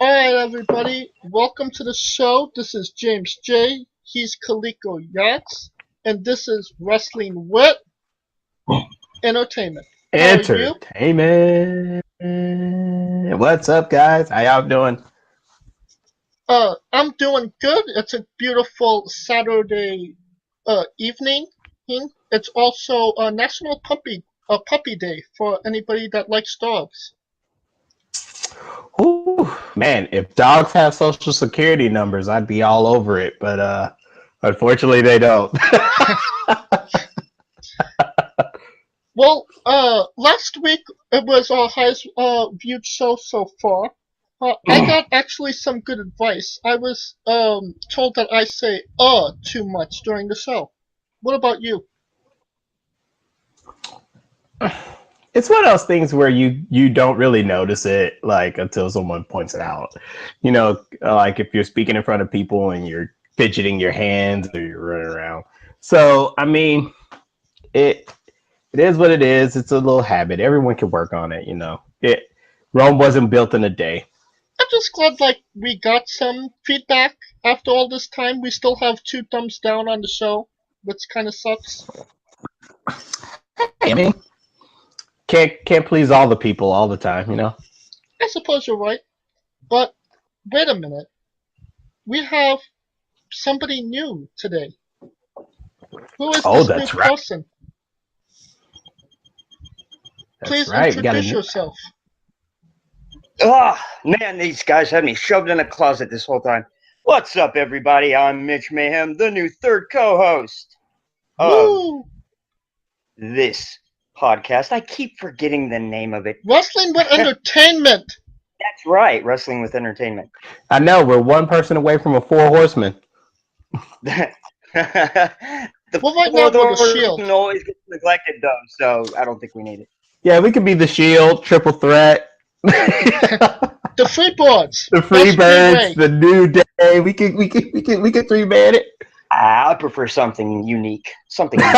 Alright, everybody, welcome to the show. This is James J. He's Coleco Yachts, and this is Wrestling with Entertainment. How are you? Entertainment. What's up, guys? How y'all doing? I'm doing good. It's a beautiful Saturday evening. It's also a National Puppy Day for anybody that likes dogs. Ooh, man, if dogs have social security numbers, I'd be all over it. But unfortunately, they don't. Well, last week it was our highest viewed show so far. I got actually some good advice. I was told that I say too much during the show. What about you? It's one of those things where you don't really notice it like until someone points it out. Like if you're speaking in front of people and you're fidgeting your hands or you're running around. So I mean, it it is what it is. It's a little habit. Everyone can work on it. Rome wasn't built in a day. I'm just glad like we got some feedback after all this time. We still have two thumbs down on the show, which kind of sucks. Hey, I mean, can't please all the people all the time. I suppose you're right, but wait a minute. We have somebody new today. Who is Oh, this new that's right. person? That's Please right. We got a introduce new. yourself. Oh, man, these guys had me shoved in a closet this whole time. What's up, everybody? I'm Mitch Mayhem, the new third co-host of Woo! this podcast. I keep forgetting the name of it. Wrestling with Entertainment. That's right, Wrestling with Entertainment. I know we're one person away from a four horseman. The Well, right now we're the fourth Shield. always gets neglected, though, so I don't think we need it. Yeah, we could be the Shield, Triple Threat, the The Freeboards. Freebirds, the New Day. We could three man it. I prefer something unique. Something unique.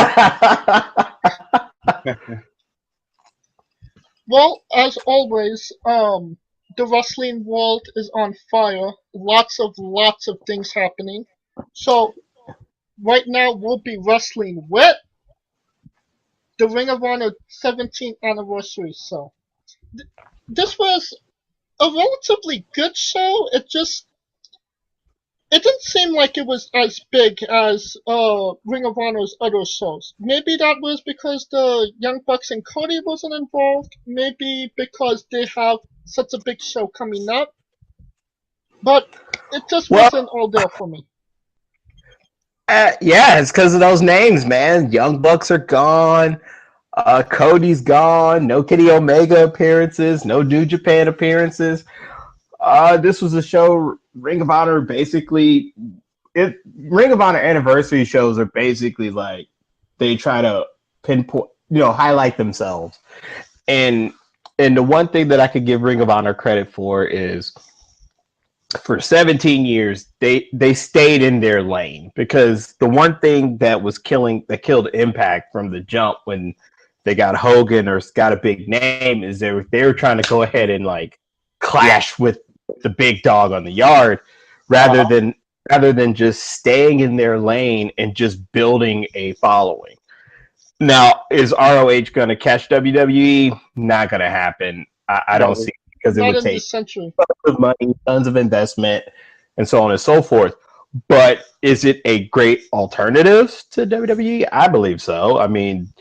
Well, as always, the wrestling world is on fire. Lots of things happening. So right now we'll be wrestling with the Ring of Honor 17th anniversary. So this was a relatively good show. It didn't seem like it was as big as Ring of Honor's other shows. Maybe that was because the Young Bucks and Cody wasn't involved. Maybe because they have such a big show coming up. But it just Well, wasn't all there for me. yeah, it's because of those names, man. Young Bucks are gone. Cody's gone. No Kenny Omega appearances. No New Japan appearances. This was a show. Ring of Honor basically. Ring of Honor anniversary shows are basically like they try to pinpoint, highlight themselves. And the one thing that I could give Ring of Honor credit for is for 17 years they stayed in their lane, because the one thing that killed Impact from the jump when they got Hogan or got a big name is they were trying to go ahead and like clash with the big dog on the yard rather than just staying in their lane and just building a following. Now, is ROH going to catch WWE? Not going to happen. I don't see it, because it Not would in take this century. tons of money, tons of investment, and so on and so forth. But is it a great alternative to WWE? I believe so. I mean,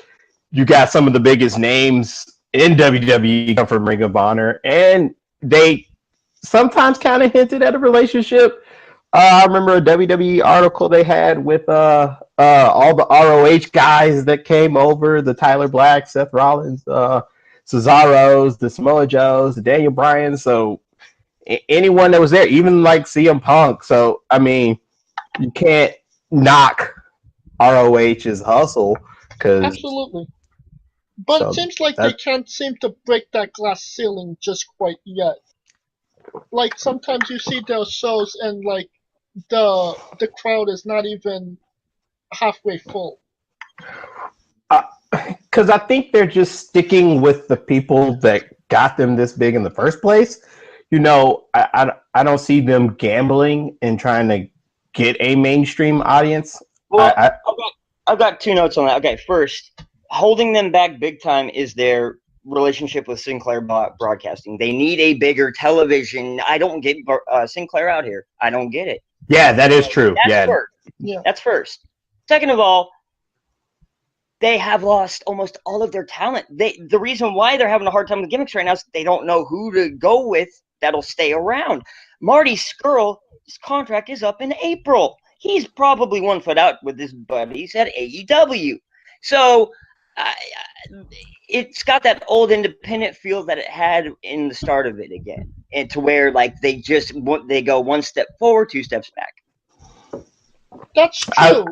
you got some of the biggest names in WWE come from Ring of Honor, and they sometimes kind of hinted at a relationship. I remember a WWE article they had with all the ROH guys that came over, the Tyler Black, Seth Rollins, Cesaro's, the Samoa Joes, the Daniel Bryan. So anyone that was there, even like CM Punk. So, I mean, you can't knock ROH's hustle, because Absolutely. But it seems like they can't seem to break that glass ceiling just quite yet. Like sometimes you see their shows and like the crowd is not even halfway full. Because I think they're just sticking with the people that got them this big in the first place. I don't see them gambling and trying to get a mainstream audience. Well, I've got two notes on that. Okay, first, holding them back big time is their relationship with Sinclair Broadcasting. They need a bigger television. I don't get Sinclair out here. I don't get it. Yeah, that is true. First. Yeah. That's first. Second of all, they have lost almost all of their talent. The reason why they're having a hard time with gimmicks right now is they don't know who to go with that'll stay around. Marty Scurll, his contract is up in April. He's probably 1 foot out with his buddies at AEW. So it's got that old independent feel that it had in the start of it again, and to where like they go 1 step forward, 2 steps back. That's true.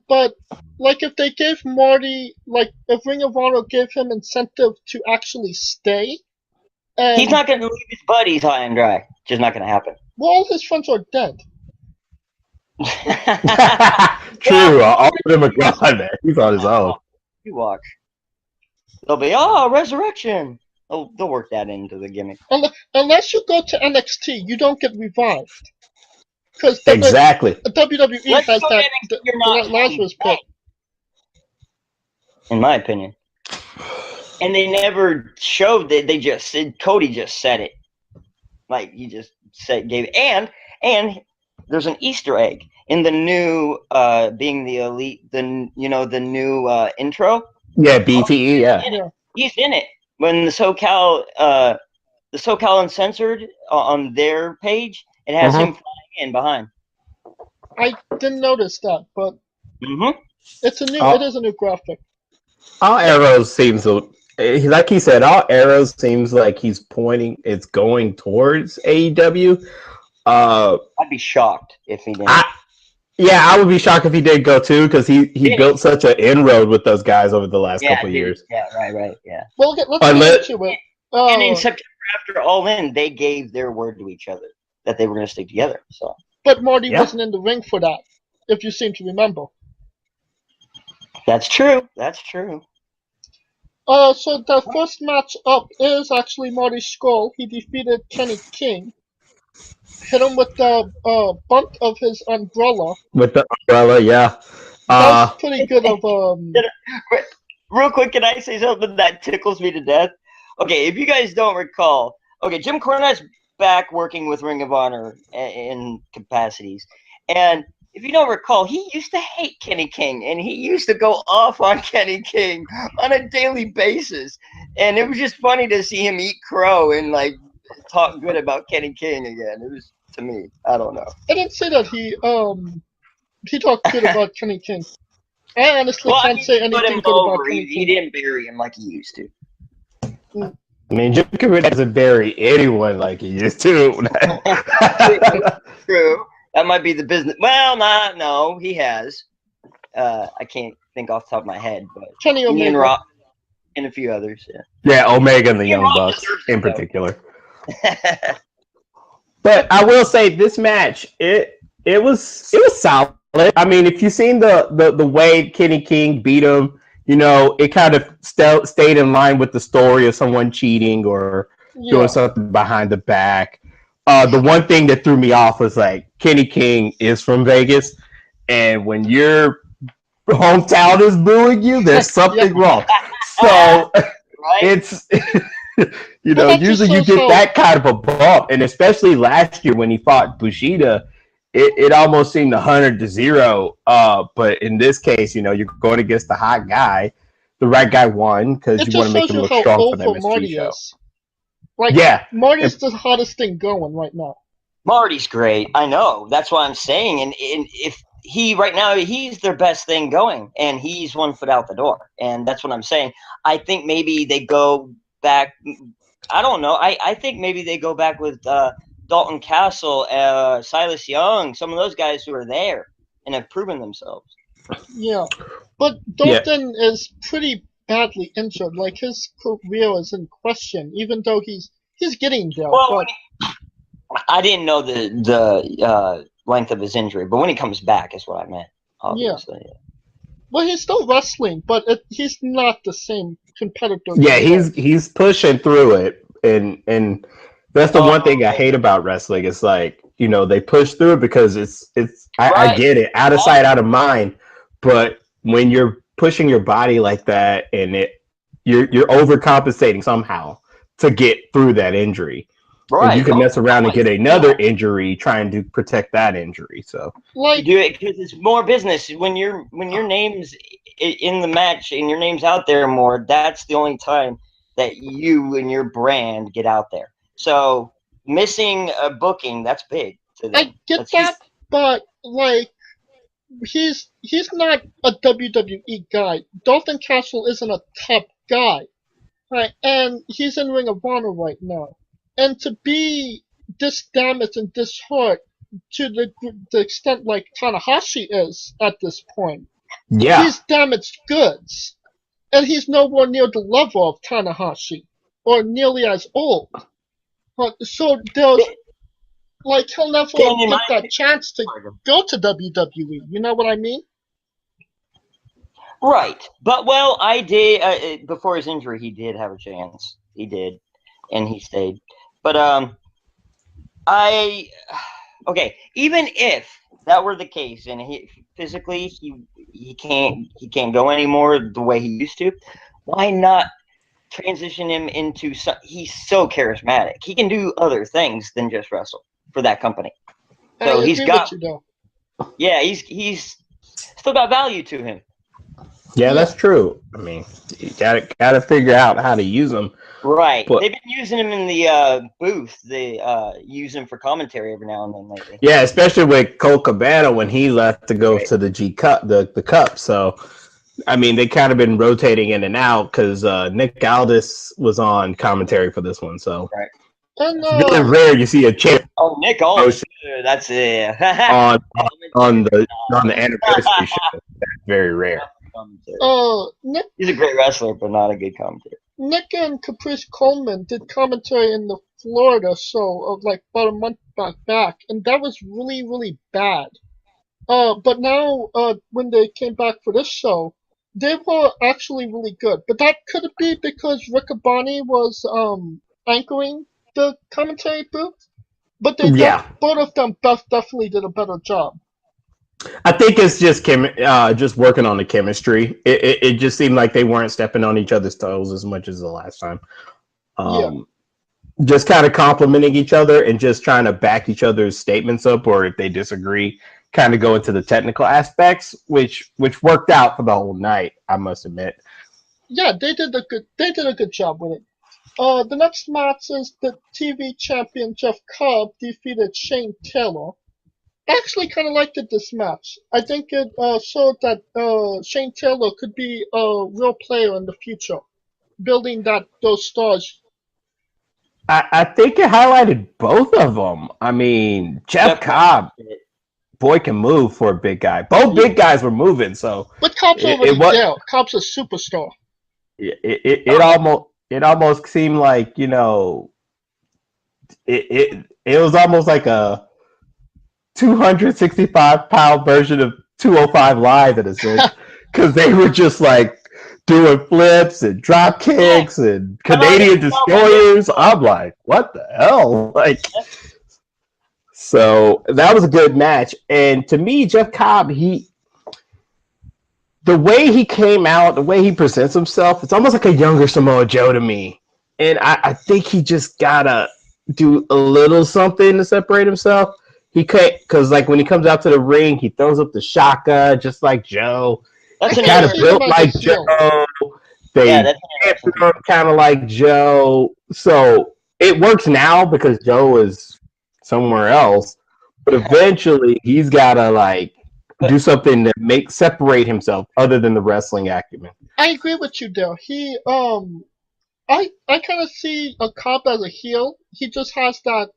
But like if they gave Marty, like if Ring of Honor gave him incentive to actually stay, and he's not going to leave his buddies high and dry. Just not going to happen. Well, all his friends are dead. True, all of them are gone, man. He's on his own. You watch. They'll be resurrection. They'll work that into the gimmick. Unless you go to NXT, you don't get revived. Because exactly. WWE has that the Lazarus pit. In my opinion. And they never showed that. They just said, Cody just said it. Like, he just gave it. And there's an Easter egg in the new, being the elite, the new intro. Yeah, BTE, yeah. He's in it. When the SoCal Uncensored on their page, it has him flying in behind. I didn't notice that, but it is a new graphic. All arrows seems like he said. All arrows seems like it's going towards AEW. I'd be shocked if he didn't. I would be shocked if he did go too, because he built such an inroad with those guys over the last couple of years. Yeah, right, yeah. Well, let's get into it. And in September, after All In, they gave their word to each other that they were going to stick together. So, but Marty wasn't in the ring for that, if you seem to remember. That's true. So the first match up is actually Marty Scurll. He defeated Kenny King. Hit him with the bunt of his umbrella. With the umbrella, yeah. That's pretty good of Real quick, can I say something that tickles me to death? Okay, if you guys don't recall, Jim Cornette's back working with Ring of Honor in capacities, and if you don't recall, he used to hate Kenny King, and he used to go off on Kenny King on a daily basis, and it was just funny to see him eat crow and like talk good about Kenny King again. It was, to me, I don't know. I didn't say that he talked good about Kenny King. I honestly can't say anything good about Kenny King. He didn't bury him like he used to. I mean, Jim Cornette doesn't bury anyone like he used to. True. That might be the business. Well, no, he has. I can't think off the top of my head, but Kenny Omega. Ian Rock and a few others. Yeah. Yeah, Omega and the Young Bucks in particular. But I will say this match, it was solid. I mean, if you've seen the way Kenny King beat him, it kind of stayed in line with the story of someone cheating or doing something behind the back. The one thing that threw me off was like Kenny King is from Vegas, and when your hometown is booing you, there's something wrong. So it's usually you get that kind of a bump, and especially last year when he fought Bushida, it almost seemed 100-0. But in this case, you're going against the hot guy. The right guy won because you want to make him look strong for the MSG show. Marty's the hottest thing going right now. Marty's great. I know. That's what I'm saying. And if right now, he's their best thing going, and he's 1 foot out the door. And that's what I'm saying. I think maybe they go back. I don't know. I think maybe they go back with Dalton Castle, Silas Young, some of those guys who are there and have proven themselves. Yeah. But Dalton is pretty badly injured. Like, his career is in question, even though he's getting there. Well, I didn't know the length of his injury, but when he comes back is what I meant, obviously. Yeah. Well, he's still wrestling, but he's not the same competitor. Yeah, he's pushing through it, and That's the one thing I hate about wrestling. It's like, they push through it because I get it, out of sight, out of mind. But when you're pushing your body like that, and you're overcompensating somehow to get through that injury. Right. And you can mess around and get another injury trying to protect that injury. So you do it because it's more business. When your name's in the match and your name's out there more, that's the only time that you and your brand get out there. So missing a booking, that's big to them. I get that, but he's not a WWE guy. Dalton Castle isn't a top guy, right? And he's in Ring of Honor right now. And to be this damaged and this hurt to the extent like Tanahashi is at this point, he's damaged goods. And he's nowhere near the level of Tanahashi, or nearly as old. So there's, he'll never get that chance to go to WWE. You know what I mean? Right. But, I did, before his injury, he did have a chance. He did. And he stayed. But, even if that were the case, and physically he can't go anymore the way he used to, why not transition him into he's so charismatic. He can do other things than just wrestle for that company. So he's still got value to him. Yeah, that's true. I mean, you gotta figure out how to use them. Right. They've been using him in the booth. They use him for commentary every now and then lately. Yeah, especially with Cole Cabana when he left to go to the G Cup, the Cup. So, I mean, they kind of been rotating in and out because Nick Aldis was on commentary for this one. So, it's really rare you see a champ. Oh, Nick Aldis. That's it. on the anniversary show. That's very rare. Nick, he's a great wrestler, but not a good commentator. Nick and Caprice Coleman did commentary in the Florida show of about a month back, and that was really, really bad. But now, when they came back for this show, they were actually really good. But that could be because Riccaboni was anchoring the commentary booth. But both of them definitely did a better job. I think it's just just working on the chemistry. It just seemed like they weren't stepping on each other's toes as much as the last time. Just kind of complimenting each other and just trying to back each other's statements up, or if they disagree, kind of go into the technical aspects, which worked out for the whole night, I must admit. Yeah, they did a good job with it. The next match is the TV champion Jeff Cobb defeated Shane Taylor. I actually kind of liked this match. I think it showed that Shane Taylor could be a real player in the future, building those stars. I think it highlighted both of them. I mean, Jeff Cobb, boy, can move for a big guy. Both big guys were moving, so. But Cobb's already there. Cobb's a superstar. It almost seemed like it was almost like a 265-pound version of 205 Live in a sense, because they were just doing flips and drop kicks and Canadian destroyers. I'm like, what the hell? So that was a good match. And to me, Jeff Cobb, the way he came out, the way he presents himself, it's almost like a younger Samoa Joe to me. And I think he just gotta do a little something to separate himself. He can't, because when he comes out to the ring, he throws up the shotgun just like Joe. That's kind of built like Joe. They kind of like Joe. So it works now because Joe is somewhere else. But eventually, he's gotta do something to separate himself other than the wrestling acumen. I agree with you there. He I kind of see a Cobb as a heel. He just has that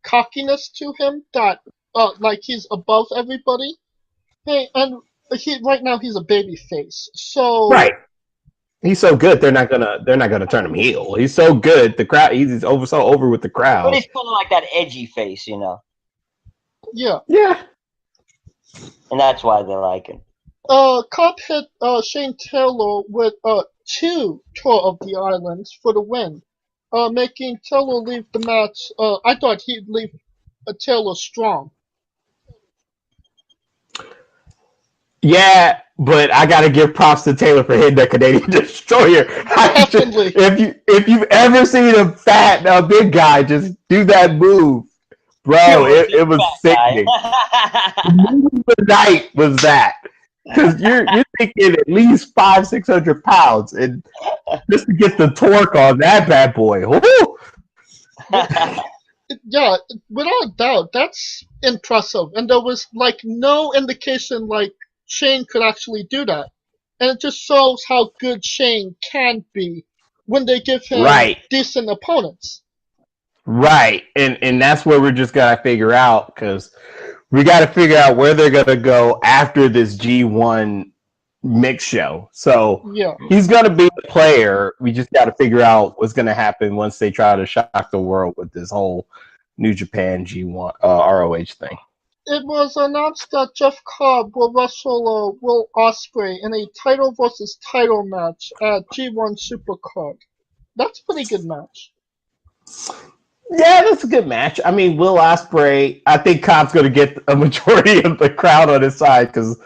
cockiness to him that he's above everybody. Hey, and right now he's a baby face. So he's so good they're not gonna turn him heel. He's so good the crowd he's so over with the crowd. But he's kind of like that edgy face, Yeah. And that's why they like him. Cobb hit Shane Taylor with 2 Tour of the Islands for the win. making Taylor leave the match. I thought he'd leave Taylor strong. Yeah, but I gotta give props to Taylor for hitting the Canadian Destroyer. Definitely. If you've ever seen a big guy just do that move, bro, it was sickening. The move of the night was that. Because you're thinking at least 500-600 pounds, and just to get the torque on that bad boy. Woo! Yeah, without doubt, that's impressive. And there was like no indication like Shane could actually do that. And it just shows how good Shane can be when they give him Right. decent opponents. Right, and that's where we're just gotta figure out, because we gotta figure out where they're gonna go after this G1 mix show. So Yeah. he's gonna be a player. We just gotta figure out what's gonna happen once they try to shock the world with this whole New Japan G1 ROH thing. It was announced that Jeff Cobb will wrestle Will Ospreay in a title versus title match at G1 Supercard. That's a pretty good match. Yeah, that's a good match. I mean, Will Ospreay, I think Cobb's going to get a majority of the crowd on his side, because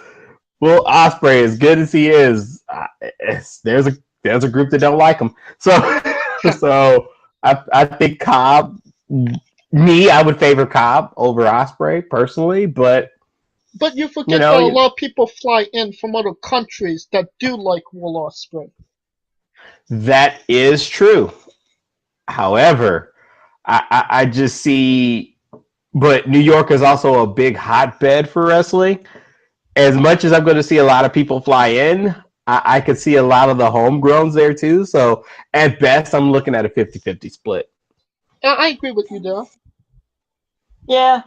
Will Ospreay, as good as he is, there's a group that don't like him. So I think Cobb. I would favor Cobb over Ospreay personally, but you forget that a lot of people fly in from other countries that do like Will Ospreay. That is true. However, I just see, but New York is also a big hotbed for wrestling. As much as I'm going to see a lot of people fly in, I could see a lot of the homegrowns there too. So at best, I'm looking at a 50-50 split. I agree with you there. Yeah.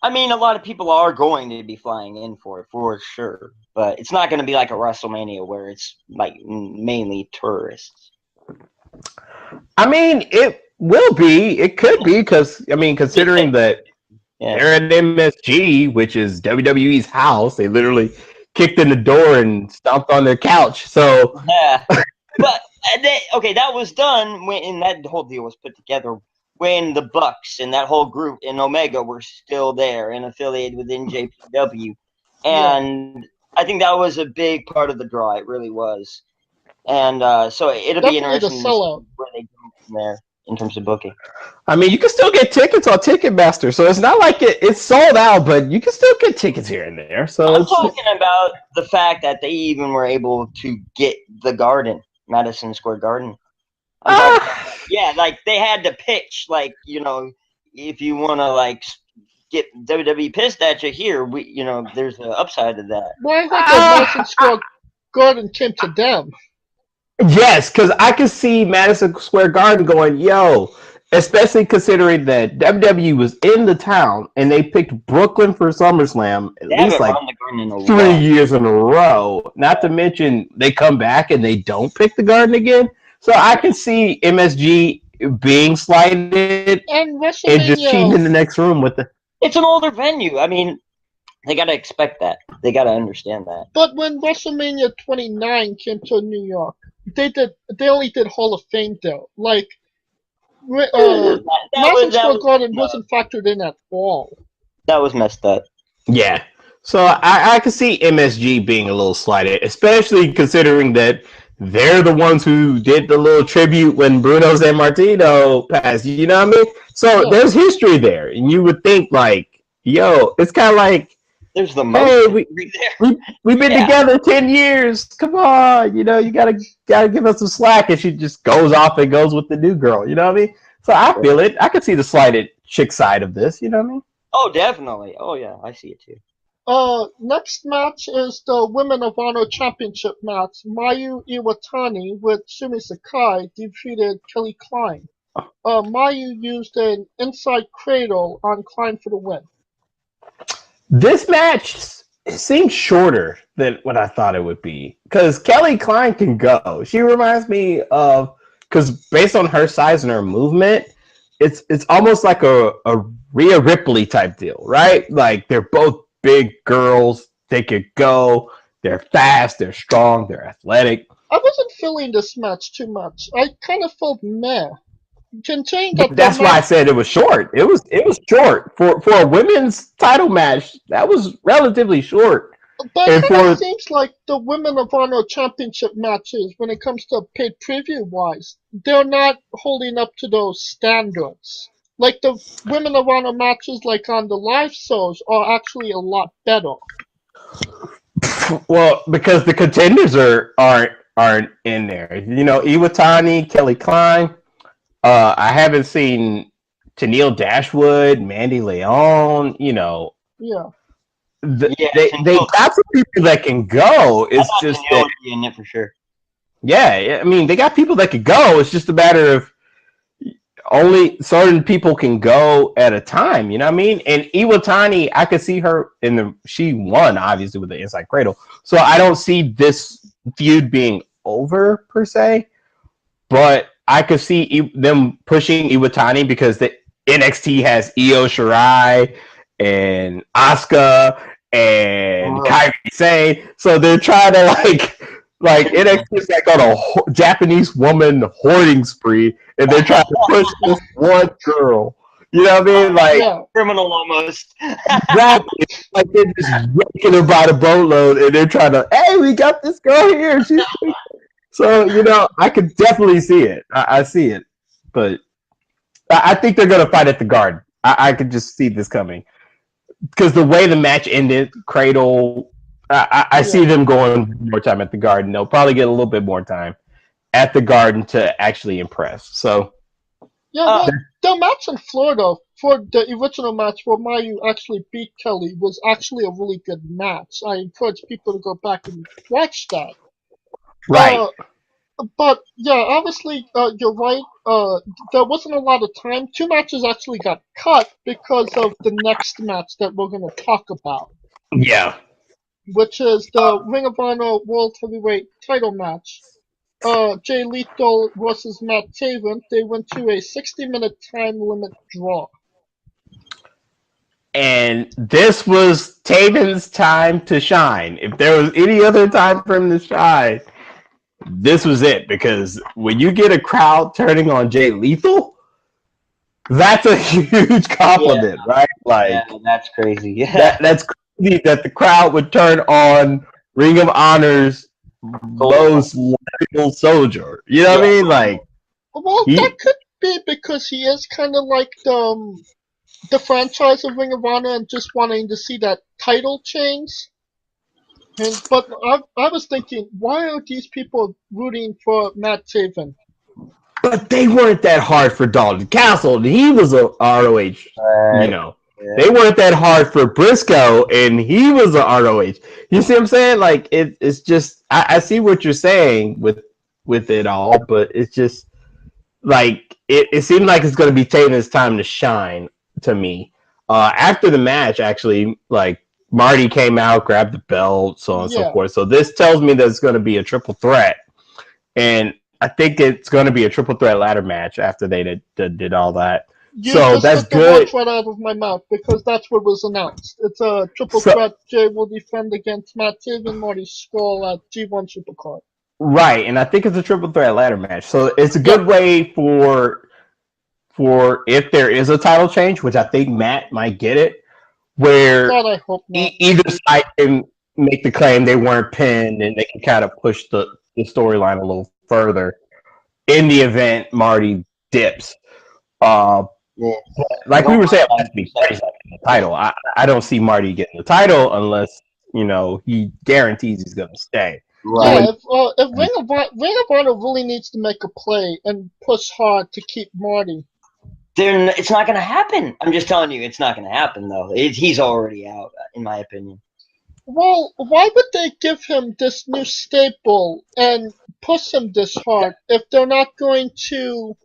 I mean, a lot of people are going to be flying in for it, for sure. But it's not going to be like a WrestleMania where it's like mainly tourists. I mean, it will be. It could be, because, I mean, considering that they're at MSG, which is WWE's house, they literally kicked in the door and stomped on their couch. So yeah. But that was done when that whole deal was put together when the Bucks and that whole group in Omega were still there and affiliated with NJPW. And I think that was a big part of the draw. It really was. And so it'll be interesting to see where they go from there in terms of booking. I mean, you can still get tickets on Ticketmaster, so it's not like it's sold out, but you can still get tickets here and there. So I'm talking about the fact that they even were able to get the Garden, Madison Square Garden. Yeah, like they had to pitch, like, if you want to like get WWE pissed at you here, there's an upside to that. Why well, Madison Square Garden came to them? Yes, because I could see Madison Square Garden going, yo, especially considering that WWE was in the town and they picked Brooklyn for SummerSlam at least like 3 years in a row. Not to mention they come back and they don't pick the Garden again. So I can see MSG being slighted and just cheating in the next room with the. It's an older venue. I mean, they got to expect that. They got to understand that. But when WrestleMania 29 came to New York, they only did Hall of Fame there. Like, Madison Square Garden wasn't factored in at all. That was messed up. Yeah. So I can see MSG being a little slighted, especially considering that they're the ones who did the little tribute when Bruno Sammartino passed. You know what I mean? So there's history there, and you would think like, yo, it's kind of like, there's the hey, we've been together 10 years. Come on, you gotta give us some slack. And she just goes off and goes with the new girl. You know what I mean? So I feel it. I could see the slighted chick side of this. You know what I mean? Oh, definitely. Oh yeah, I see it too. Next match is the Women of Honor Championship match. Mayu Iwatani with Sumi Sakai defeated Kelly Klein. Mayu used an inside cradle on Klein for the win. This match seemed shorter than what I thought it would be, because Kelly Klein can go. She reminds me of, because based on her size and her movement, it's almost like a Rhea Ripley type deal, right? Like they're both big girls. They could go. They're fast. They're strong. They're athletic. I wasn't feeling this match too much. I kind of felt meh. saying that But that's why I said it was short. It was short for a women's title match. That was relatively short. But And it kind of for seems like the Women of Honor Championship matches, when it comes to paid preview wise, they're not holding up to those standards. Like the Women of Honor matches, like on the live shows, are actually a lot better. well, because the contenders aren't in there. Iwatani, Kelly Klein. I haven't seen Tennille Dashwood, Mandy Leon. Yeah. They got some people that can go. It's just Tennille would be in it for sure. Yeah, I mean they got people that could go. It's just a matter of only certain people can go at a time. You know what I mean? And Iwatani, I could see her she won obviously with the inside cradle. So I don't see this feud being over per se, but I could see them pushing Iwatani because the NXT has Io Shirai and Asuka and Kairi Sane, so they're trying to like NXT is like on a Japanese woman hoarding spree, and they're trying to push this one girl. You know what I mean? Like criminal almost. Exactly. Like they're just yanking her by the boatload, and they're trying to, hey, we got this girl here. So I could definitely see it. I see it, but I think they're gonna fight at the Garden. I could just see this coming because the way the match ended, Cradle. I see them going more time at the Garden. They'll probably get a little bit more time at the Garden to actually impress. So the match in Florida for the original match where Mayu actually beat Kelly was actually a really good match. I encourage people to go back and watch that. Right. But yeah, obviously you're right. There wasn't a lot of time. 2 matches actually got cut because of the next match that we're going to talk about. Yeah. Which is the Ring of Honor World Heavyweight title match. Jay Lethal versus Matt Taven. They went to a 60-minute time limit draw. And this was Taven's time to shine. If there was any other time for him to shine, this was it. Because when you get a crowd turning on Jay Lethal, that's a huge compliment, right? Like, that's crazy. Yeah, that's crazy that the crowd would turn on Ring of Honor's most loyal soldier. You know what I mean? Like, that could be because he is kind of like the franchise of Ring of Honor and just wanting to see that title change. But I was thinking, why are these people rooting for Matt Taven? But they weren't that hard for Dalton Castle. He was a ROH, They weren't that hard for Briscoe, and he was a ROH. You see what I'm saying? Like it's just I see what you're saying with it all, but it's just like it seemed like it's going to be Taven's time to shine to me. After the match, actually, like Marty came out, grabbed the belt, so on and so forth. So this tells me that it's going to be a triple threat, and I think it's going to be a triple threat ladder match after they did all that. So that's good. You just took the words right out of my mouth because that's what was announced. It's a triple threat. Jay will defend against Matt Taven, Marty Scurll at G1 Supercard. Right, and I think it's a triple threat ladder match. So it's a good way for if there is a title change, which I think Matt might get it, where I hope not. Either side can make the claim they weren't pinned, and they can kind of push the storyline a little further in the event Marty dips. Like we were saying last week, Marty's not getting the title. I don't see Marty getting the title unless he guarantees he's going to stay. Right. Yeah, if Ring of Honor really needs to make a play and push hard to keep Marty, it's not going to happen. I'm just telling you, it's not going to happen though. He's already out, in my opinion. Well, why would they give him this new staple and push him this hard if they're not going to?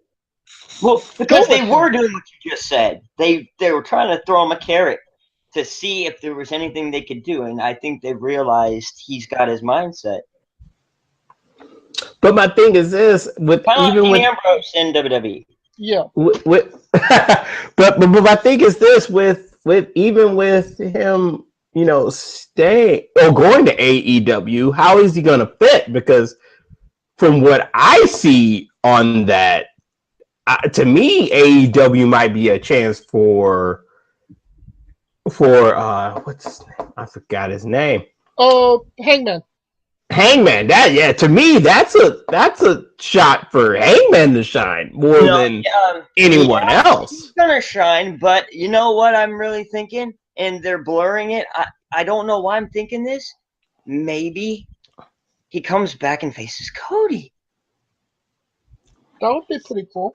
Well, because they were doing what you just said. They were trying to throw him a carrot to see if there was anything they could do, and I think they've realized he's got his mindset. But my thing is this: with Ambrose in WWE. Yeah. But my thing is this: with him, staying or going to AEW, how is he going to fit? Because from what I see on that to me, AEW might be a chance for what's his name? I forgot his name. Hangman. Hangman. To me, that's a shot for Hangman to shine more than anyone else. He's gonna shine, but you know what I'm really thinking? And they're blurring it. I don't know why I'm thinking this. Maybe he comes back and faces Cody. That would be pretty cool.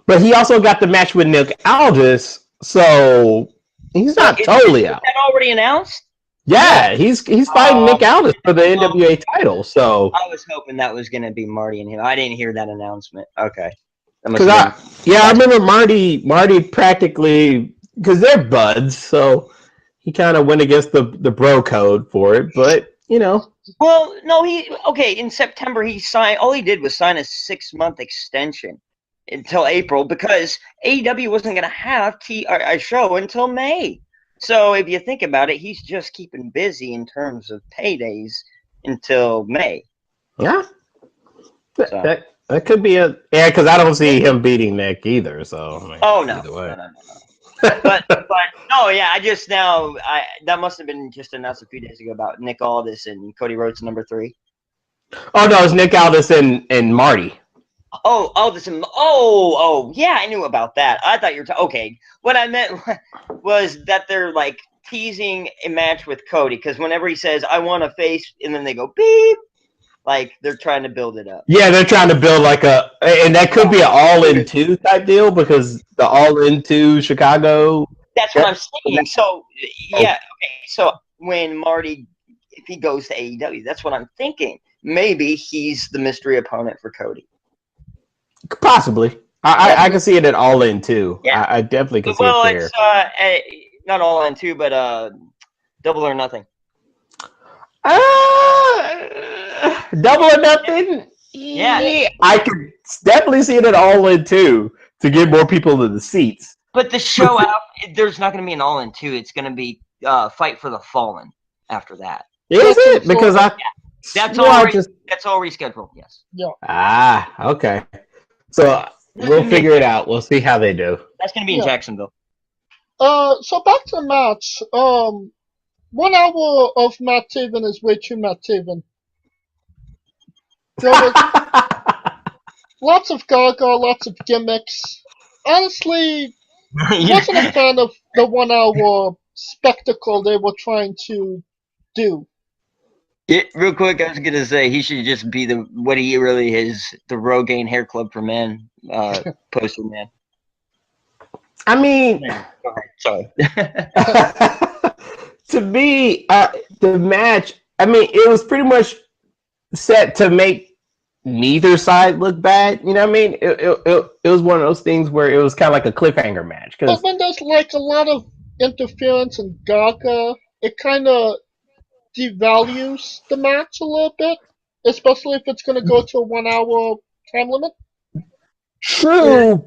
But he also got the match with Nick Aldis, so he's not totally out. Is that already announced? Yeah, he's fighting Nick Aldis for the NWA title. So I was hoping that was going to be Marty and him. I didn't hear that announcement. Okay. I remember Marty practically, because they're buds, so he kind of went against the bro code for it. But well, no, in September he signed. All he did was sign a 6-month extension until April because AEW wasn't going to have a show until May. So if you think about it, he's just keeping busy in terms of paydays until May. Yeah, so. That could be because I don't see him beating Nick either. So no. but no, yeah, that must have been just announced a few days ago about Nick Aldis and Cody Rhodes number 3. Oh no, it's Nick Aldis and Marty. Oh, Aldis and yeah, I knew about that. I thought you were okay. What I meant was that they're like teasing a match with Cody because whenever he says I want to face, and then they go beep. Like, they're trying to build it up. Yeah, they're trying to build and that could be an all-in-2 type deal because the all-in-2 Chicago. That's what I'm saying. So, yeah, okay. So, when Marty, if he goes to AEW, that's what I'm thinking. Maybe he's the mystery opponent for Cody. Possibly. I can see it at all-in-2. Yeah. I definitely can see it there. Well, it's not all-in-2, but Double or Nothing. Double or Nothing? Yeah. I could definitely see it at all-in-2 to get more people to the seats. But the show out, there's not going to be an all-in-2. It's going to be Fight for the Fallen after that. Is it? Because that's already scheduled, yes. Yeah. Okay. So we'll figure it out. We'll see how they do. That's going to be in Jacksonville. So back to the match. 1 hour of Matt Taven is way too Matt Taven. There was lots of gaga, lots of gimmicks. Honestly, wasn't a fan of the 1 hour spectacle they were trying to do. Real quick, I was gonna say he should just be what he really is, the Rogaine Hair Club for Men poster man. I mean, go ahead. Sorry. To me, the match, I mean, it was pretty much set to make neither side look bad. You know what I mean? It was one of those things where it was kind of like a cliffhanger match. But when there's like a lot of interference and gaga, it kind of devalues the match a little bit, especially if it's going to go to a 1 hour time limit. True.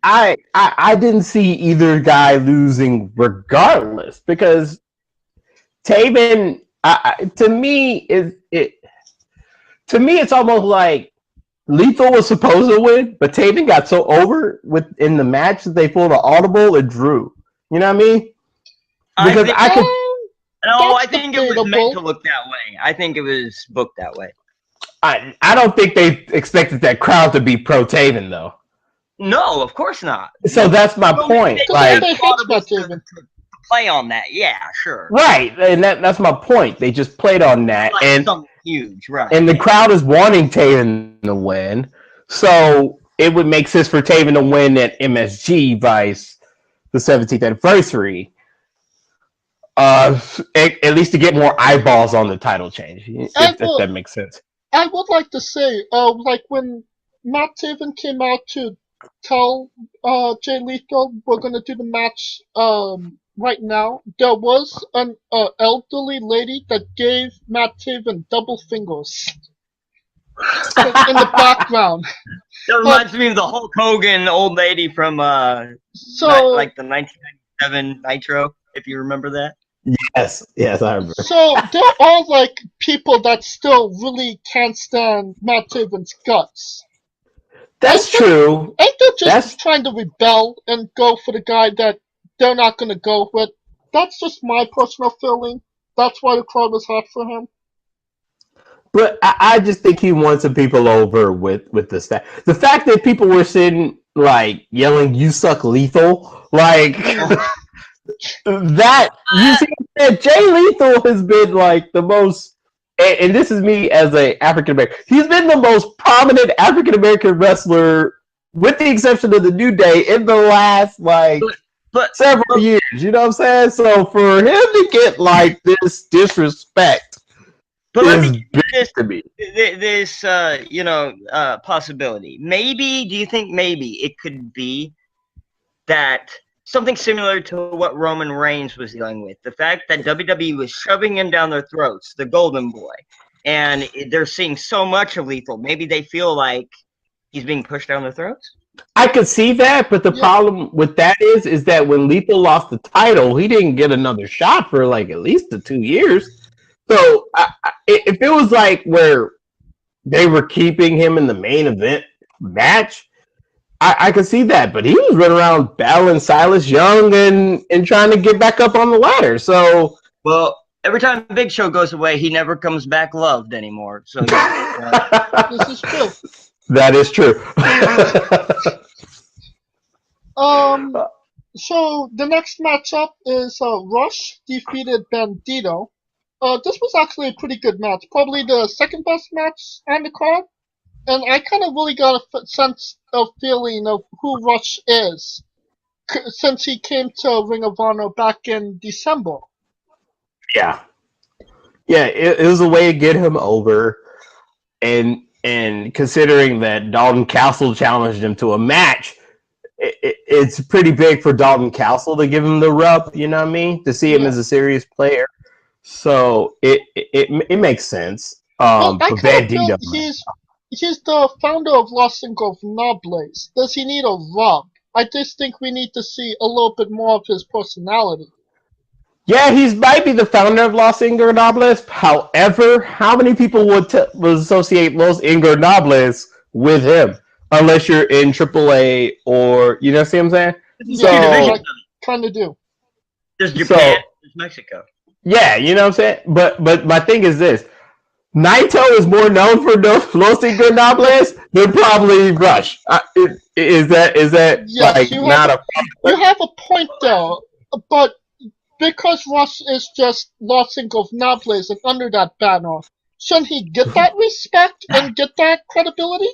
I didn't see either guy losing regardless because Taven, to me, it's almost like Lethal was supposed to win, but Taven got so over in the match that they pulled an audible and drew. You know what I mean? Because I think it was meant to look that way. I think it was booked that way. I don't think they expected that crowd to be pro Taven though. No, of course not. So that's my point. Like, play on that, yeah, sure. Right, and that's my point. They just played on that, like and something huge, right? And the crowd is wanting Taven to win, so it would make sense for Taven to win at MSG vice the 17th anniversary. At least to get more eyeballs on the title change, if that makes sense. I would like to say, like when Matt Taven came out to tell Jay Lethal we're going to do the match right now, there was an elderly lady that gave Matt Taven double fingers in the background. That reminds me of the Hulk Hogan old lady from like the 1997 Nitro, if you remember that. Yes, I remember. So they're all like people that still really can't stand Matt Taven's guts. That's true. I think they're just trying to rebel and go for the guy that they're not going to go with. That's just my personal feeling. That's why the crowd was hot for him. But I just think he won some people over with the stat. The fact that people were sitting like yelling, "You suck, Lethal!" Like that. You see, Jay Lethal has been like the most, and this is me as a African American. He's been the most prominent African American wrestler, with the exception of the New Day, in the last several years. You know what I'm saying? So for him to get like this disrespect. But let me give you this possibility. Maybe, do you think maybe it could be that something similar to what Roman Reigns was dealing with? The fact that WWE was shoving him down their throats, the Golden Boy, and they're seeing so much of Lethal. Maybe they feel like he's being pushed down their throats? I could see that, but the problem with that is that when Lethal lost the title, he didn't get another shot for like at least 2 years. So if it was like where they were keeping him in the main event match, I could see that. But he was running around battling Silas Young and trying to get back up on the ladder. So every time Big Show goes away, he never comes back loved anymore. So this is true. That is true. So the next matchup is Rush defeated Bandito. This was actually a pretty good match. Probably the second best match on the card. And I kind of really got a sense of feeling of who Rush is since he came to Ring of Honor back in December. Yeah, it was a way to get him over, and considering that Dalton Castle challenged him to a match, it's pretty big for Dalton Castle to give him the rub. You know what I mean? To see him as a serious player, so it makes sense. I kind of feel he's the founder of Los Ingobernables. Does he need a rub? I just think we need to see a little bit more of his personality. Yeah, he might be the founder of Los Ingobernables. However, how many people would associate Los Ingobernables with him? Unless you're in AAA or, you know what I'm saying? So, I kind of do. There's Japan, there's Mexico. Yeah, you know what I'm saying? But my thing is this. Naito is more known for Los Ingobernables than probably Rush. Is that yes, like not a problem? You have a point there, but because Rush is just Los Ingobernables and under that banner, shouldn't he get that respect and get that credibility?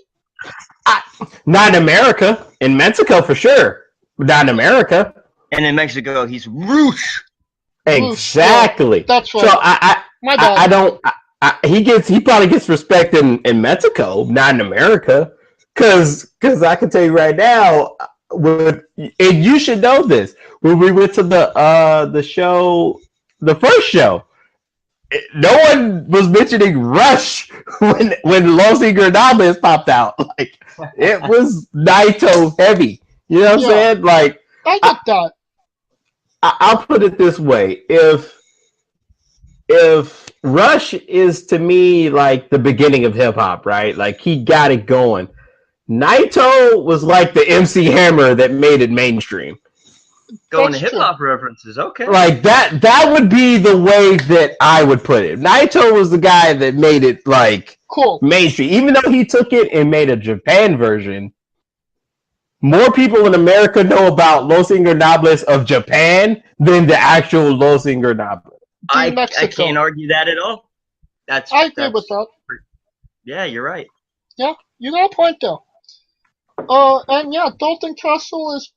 Not in America. In Mexico, for sure. Not in America. And in Mexico, he's Rush. Exactly. Yeah, that's right. So I don't. He probably gets respect in Mexico, not in America. Because I can tell you right now, and you should know this. When we went to the show, the first show, no one was mentioning Rush when Los Ingobernables popped out. Like it was Naito heavy. You know what I'm saying? Like I get that. I'll put it this way: if Rush is to me like the beginning of hip hop, right? Like he got it going. Naito was like the MC Hammer that made it mainstream. Going to hip hop references, okay. Like that would be the way that I would put it. Naito was the guy that made it like cool mainstream. Even though he took it and made a Japan version, more people in America know about Los Ingobernables of Japan than the actual Los Ingobernables. I can't argue that at all. I agree with that. Yeah, you're right. Yeah, you got a point there. And yeah, Dalton Castle is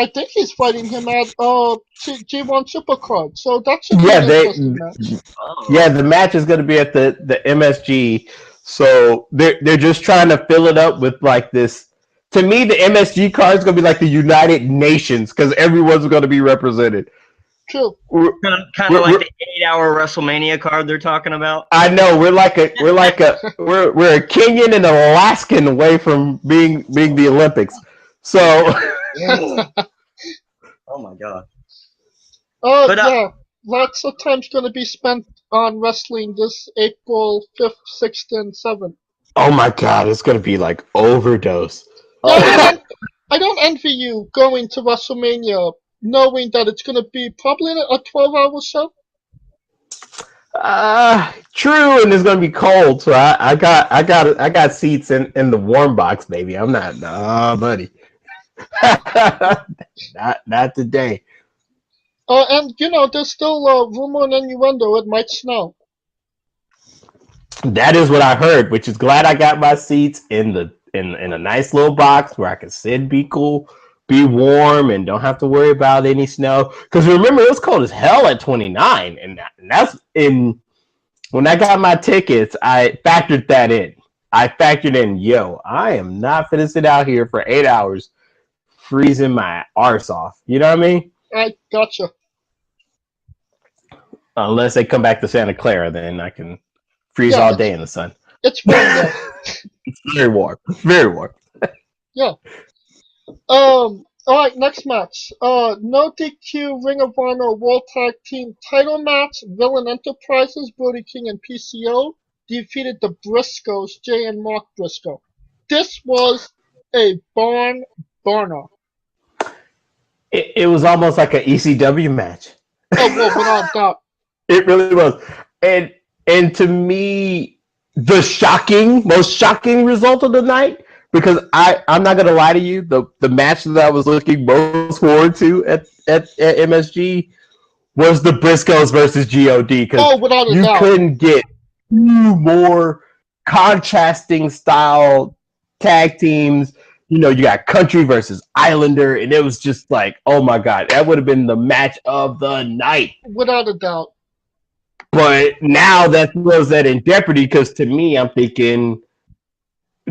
I think he's fighting him at G1 Supercard, so that should be an interesting match. Yeah, the match is going to be at the MSG, so they're just trying to fill it up with like this. To me, the MSG card is going to be like the United Nations because everyone's going to be represented. True. Kind of like the 8-hour WrestleMania card they're talking about. I know we're a Kenyan and Alaskan away from being the Olympics. So. Oh my god. Yeah, lots of time's going to be spent on wrestling this April 5th, 6th, and 7th. Oh my god, it's gonna be like overdose. Yeah, I don't envy you going to WrestleMania knowing that it's gonna be probably a 12-hour show. True, and it's gonna be cold, so I got seats in the warm box, baby. I'm not, nah, buddy. not today. And there's still rumor and innuendo it might snow. That is what I heard, which is glad I got my seats in a nice little box where I can sit, be cool, be warm, and don't have to worry about any snow. Because remember, it was cold as hell at 29, and that's in when I got my tickets. I factored that in. I factored in, yo, I am not gonna sit out here for 8 hours freezing my arse off. You know what I mean? I gotcha. Unless they come back to Santa Clara, then I can freeze Yeah, all day in the sun. it's warm there. It's very warm. Very warm. Yeah. Alright, next match. No DQ Ring of Honor World Tag Team title match. Villain Enterprises, Brody King and PCO defeated the Briscoes, Jay and Mark Briscoe. This was a barn burner. It was almost like an ECW match. Oh, well, without doubt. It really was. And to me, the most shocking result of the night, because I'm not gonna lie to you, the match that I was looking most forward to at MSG was the Briscoes versus God, because Without a you doubt. couldn't get two more contrasting style tag teams. You know, you got Country versus Islander, and it was just like, oh my god, that would have been the match of the night. Without a doubt. But now that throws that in jeopardy, because to me, I'm thinking,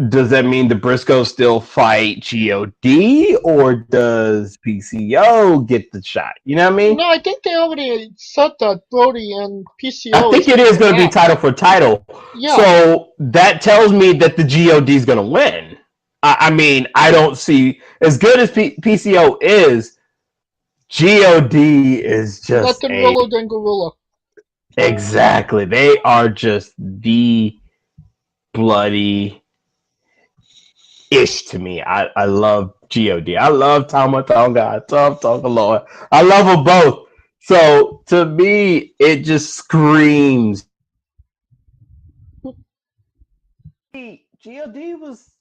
does that mean the Briscoes still fight God, or does PCO get the shot? You know what I mean? No, I think they already said that Brody and PCO. I think it is going to be title for title. Yeah. So that tells me that the God is going to win. I mean, I don't see, as good as PCO is, God is just Let them roll than gorilla. Exactly. They are just the bloody ish to me. I love God. I love Tama Tonga. I love Tonga Loa. I love them both. So to me, it just screams. God was.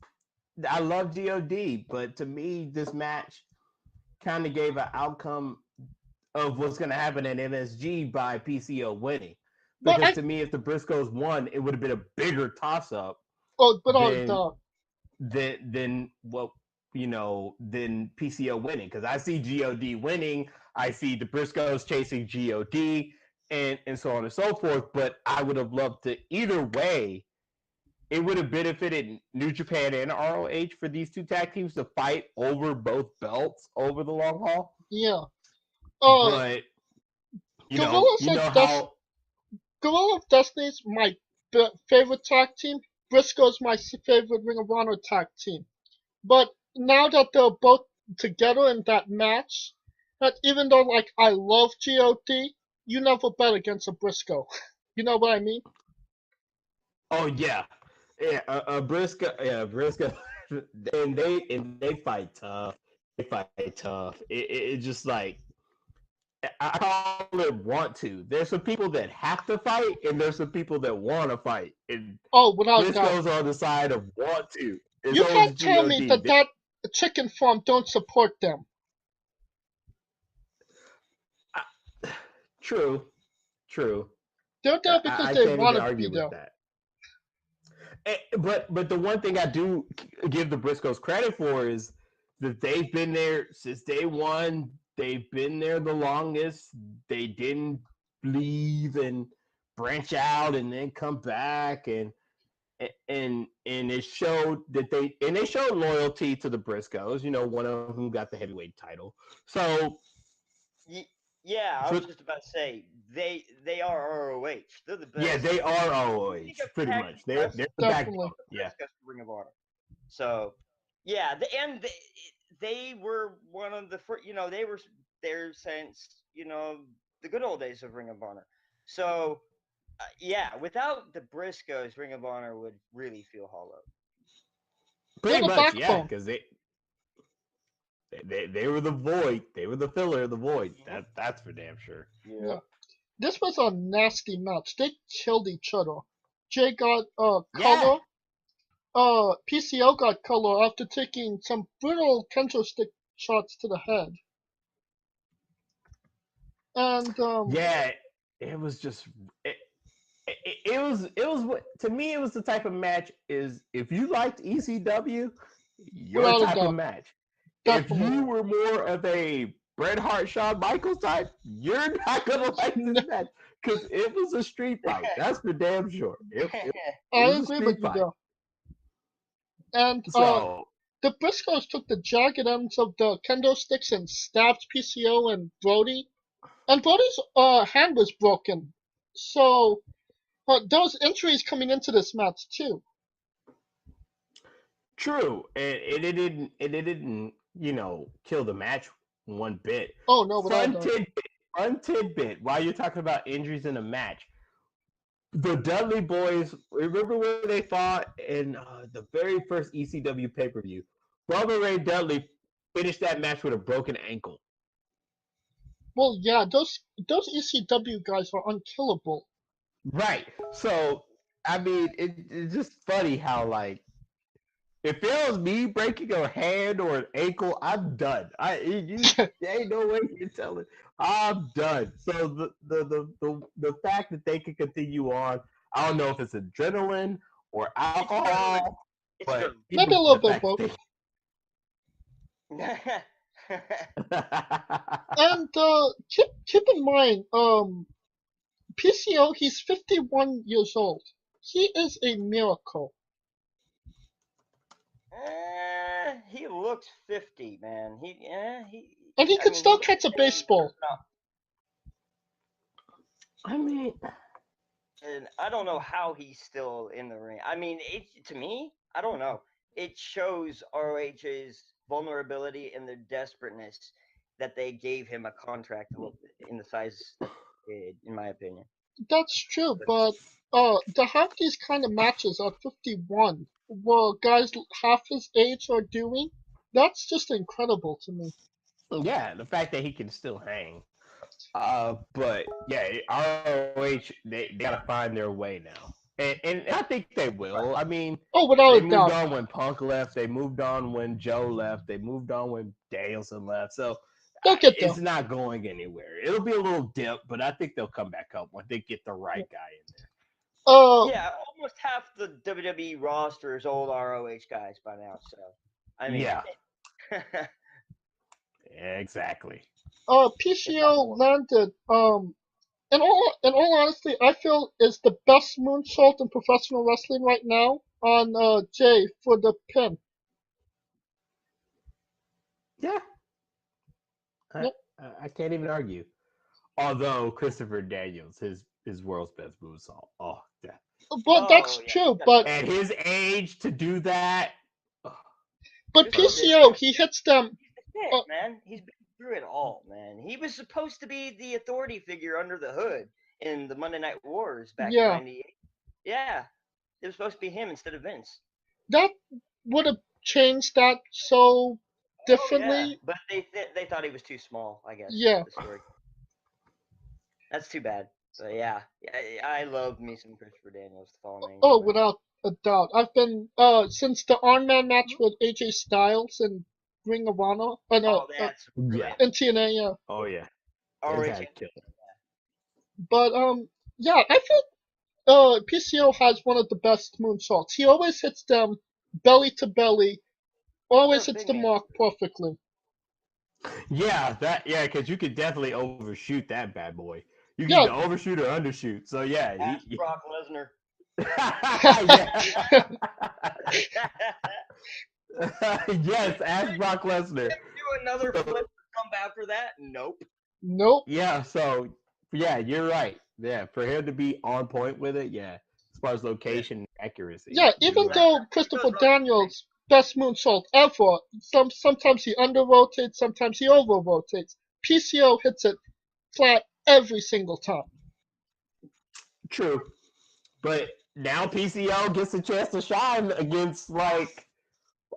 I love God, but to me, this match kind of gave an outcome of what's going to happen at MSG by PCO winning. Because to me, if the Briscoes won, it would have been a bigger toss up. Oh, without a doubt. Than what than PCO winning, because I see God winning, I see the Briscoes chasing God, and so on and so forth. But I would have loved to either way. It would have benefited New Japan and ROH for these two tag teams to fight over both belts over the long haul. Yeah. But how Gorilla of Destiny is my favorite tag team. Briscoe's my favorite Ring of Honor tag team. But now that they're both together in that match, that even though like I love God, you never bet against a Briscoe. You know what I mean? Oh yeah, Briscoe, and they fight tough. They fight tough. It just like I call it want to. There's some people that have to fight, and there's some people that want to fight. And without doubt. Briscoe's on the side of want to. You can't tell me that chicken farm don't support them. True. They're there because they want to be there. But the one thing I do give the Briscoes credit for is that they've been there since day one. They've been there the longest. They didn't leave and branch out and then come back, and it showed that they showed loyalty to the Briscoes. You know, one of them got the heavyweight title. So yeah, I was just about to say they are ROH. They're the best. Yeah, they are ROH pretty much. They're the backbone. Yeah, Ring of Honor. So yeah, they were one of the first. You know, they were there since the good old days of Ring of Honor. So Yeah, without the Briscoes, Ring of Honor would really feel hollow. Pretty Little much, yeah, backbone. because they were the void. They were the filler of the void. That's for damn sure. Yeah. This was a nasty match. They killed each other. Jay got Yeah. color. PCO got color after taking some brutal kendo stick shots to the head. And Yeah, it was just it was what to me it was the type of match is if you liked ECW, your without a type of doubt, match. If definitely. you were more of a Bret Hart, Shawn Michaels type, you're not gonna like this match because it was a street fight. That's for damn sure. It I was a agree with street you fight. there. And So the Briscoes took the jagged ends of the kendo sticks and stabbed PCO and Brody. And Brody's hand was broken. So there was injuries coming into this match too. true, and it didn't kill the match one bit. Oh no, without a Fun doubt. tidbit, fun tidbit. While you're talking about injuries in a match, the Dudley Boys. Remember where they fought in the very first ECW pay per view? Bubba Ray Dudley finished that match with a broken ankle. Well, yeah, those ECW guys are unkillable. Right. So I mean, it's just funny how like if it was me breaking a hand or an ankle, I'm done. There ain't no way you're telling. I'm done. So the fact that they can continue on, I don't know if it's adrenaline or It's adrenaline. alcohol, It's but Maybe a even little the bit of fact both. that And keep in mind, PCO, he's 51 years old. He is a miracle. He looks 50, man. And he I could mean, he still looks catch a baseball. I mean, And I don't know how he's still in the ring. I mean, to me, I don't know. It shows ROH's vulnerability and their desperateness that they gave him a contract in the size that they did, in my opinion. That's true, but to have these kind of matches at 51, where guys half his age are doing, that's just incredible to me. yeah, the fact that he can still hang. But yeah, ROH they gotta find their way now, and I think they will. I mean, Oh, without they a moved doubt. on when Punk left. They moved on when Joe left. They moved on when Danielson left. So They'll get there. it's not going anywhere. It'll be a little dip, but I think they'll come back up when they get the right guy in there. Yeah, almost half the WWE roster is old ROH guys by now. So, I mean, Yeah, exactly. PCO landed, in all honesty, I feel is the best moonsault in professional wrestling right now on Jay for the pin. Yeah, I, Yep. I can't even argue. Although Christopher Daniels, his world's best moonsault. Oh, yeah. Well, that's true, but At his age to do that. PCO, he hits them. Man, he's been through it all, man. He was supposed to be the authority figure under the hood in the Monday Night Wars back in '98. Yeah, it was supposed to be him instead of Vince. That would have changed that so differently. Yeah, but they thought he was too small, I guess. Yeah. The story. That's too bad. But yeah, I love me some Christopher Daniels the following. Oh, without a doubt. I've been since the Iron Man match with AJ Styles and Ring of Honor. That's in TNA, yeah. Oh yeah. But yeah, I feel PCO has one of the best moonsaults. He always hits them belly to belly, always hits the mark perfectly. Yeah, because you could definitely overshoot that bad boy. You can either overshoot or undershoot. So yeah, ask Brock Lesnar. Yes, ask Brock Lesnar. Do another flip come after that? Nope. Yeah, so yeah, you're right. Yeah, for him to be on point with it, yeah, as far as location and accuracy. Yeah, even though Christopher Daniels best moonsault ever, sometimes he under rotates, sometimes he over rotates. PCO hits it flat every single time. True. But now PCO gets a chance to shine against like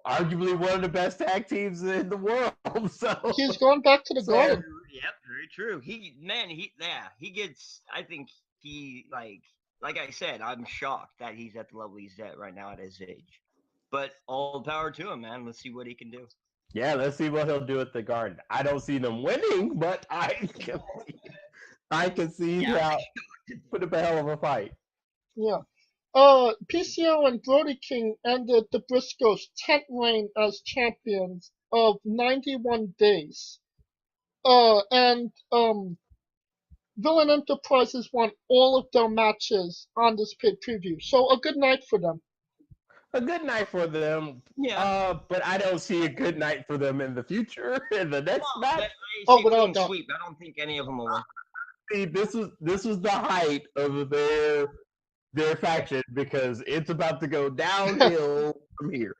arguably one of the best tag teams in the world. So He's going back to the So- garden. Yep, very true. He gets. I think he like I said, I'm shocked that he's at the level he's at right now at his age. But all power to him, man. Let's see what he can do. yeah, let's see what he'll do at the Garden. I don't see them winning, but I can see how put up a hell of a fight. Yeah. PCO and Brody King ended the Briscoes' 10th reign as champions of 91 days. And Villain Enterprises won all of their matches on this pay-per-view. So a good night for them. A good night for them. Yeah. But I don't see a good night for them in the future. In the next But match. I Oh, see without clean doubt. sweep. I don't think any of them will win. See, this was the height of their faction because it's about to go downhill from here.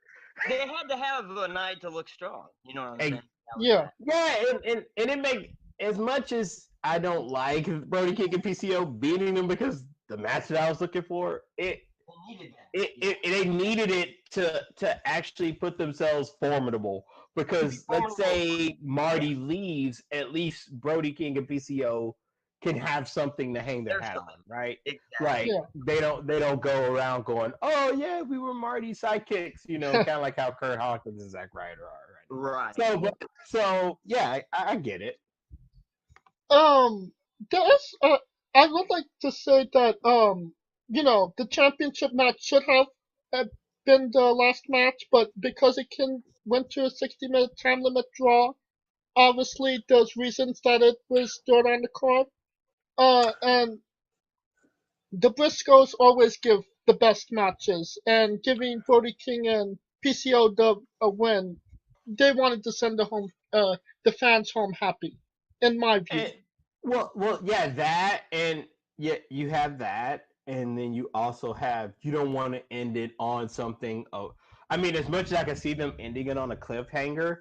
They had to have a night to look strong. You know what I'm Hey, saying? Yeah. Yeah, and it make as much as I don't like Brody King and PCO beating them because the match that I was looking for, they needed it to actually put themselves formidable. Because let's say Marty leaves, at least Brody King and PCO can have something to hang their hat on, right? Exactly. Like Yeah. they don't go around going, oh yeah, we were Marty's sidekicks, you know, kind of like how Kurt Hawkins and Zack Ryder are, Right. So yeah, I get it. There's I would like to say that the championship match should have been the last match, but because it went to a 60-minute time limit draw, obviously there's reasons that it was still on the card. And the Briscoes always give the best matches, and giving Brody King and PCO a win, they wanted to send the fans home happy, in my view. Well, yeah, that and yeah, you have that, and then you also have you don't want to end it on something. I mean, as much as I can see them ending it on a cliffhanger,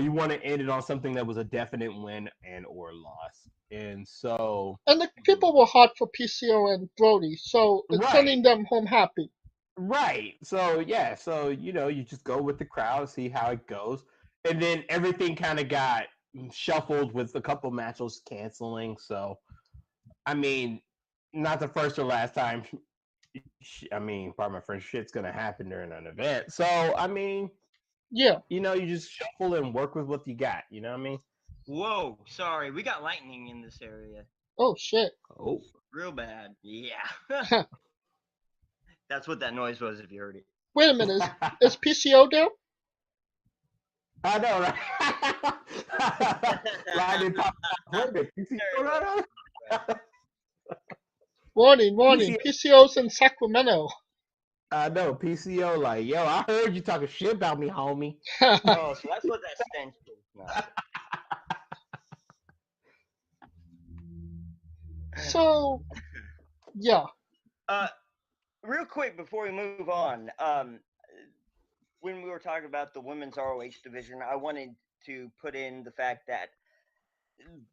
you want to end it on something that was a definite win and or loss, and so And the people were hot for PCO and Brody, so it's Right. sending them home happy. right. So yeah, so you just go with the crowd, see how it goes, and then everything kind of got shuffled with a couple matches canceling. So I mean, not the first or last time. I mean, pardon my French, shit's gonna happen during an event. So I mean, Yeah. you just shuffle and work with what you got. You know what I mean? Whoa, sorry. We got lightning in this area. Oh shit. Oh, Real bad. Yeah. That's what that noise was if you heard it. Wait a minute, is PCO there? I know, right? Lightning pop. Wait a minute, you see what's going on? Warning, PCO's in Sacramento. I know, PCO. Like, yo, I heard you talking shit about me, homie. Oh, so that's what that stench is now. So, yeah. Real quick before we move on, when we were talking about the women's ROH division, I wanted to put in the fact that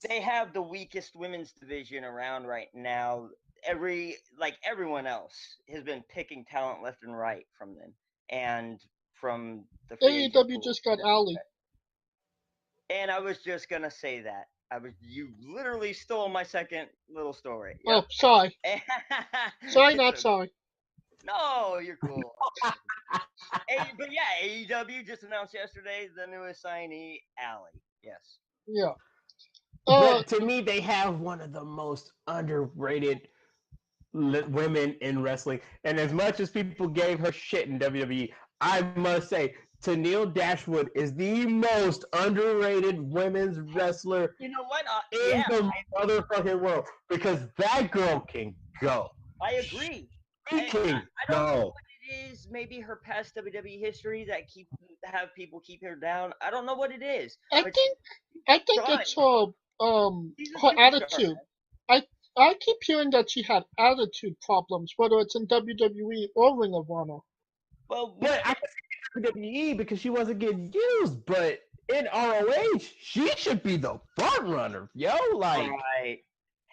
they have the weakest women's division around right now. Everyone else has been picking talent left and right from them, and from the free agent AEW pool. just got Ali. And I was just gonna say that. You literally stole my second little story. Oh, sorry. Sorry, It's not okay. sorry. No, you're cool. But yeah, AEW just announced yesterday the newest signee, Allie. Yes. Yeah. But to me, they have one of the most underrated women in wrestling. And as much as people gave her shit in WWE, I must say, Tenille Dashwood is the most underrated women's wrestler You know what? in the motherfucking world because that girl can go. I agree. She can I don't know go. what it is. Maybe her past WWE history that have people keep her down. I don't know what it is. I but think it's she's a her superstar, attitude. man. I keep hearing that she had attitude problems, whether it's in WWE or Ring of Honor. Well, But I can see WWE because she wasn't getting used, but in ROH, she should be the front runner, yo. Like, right.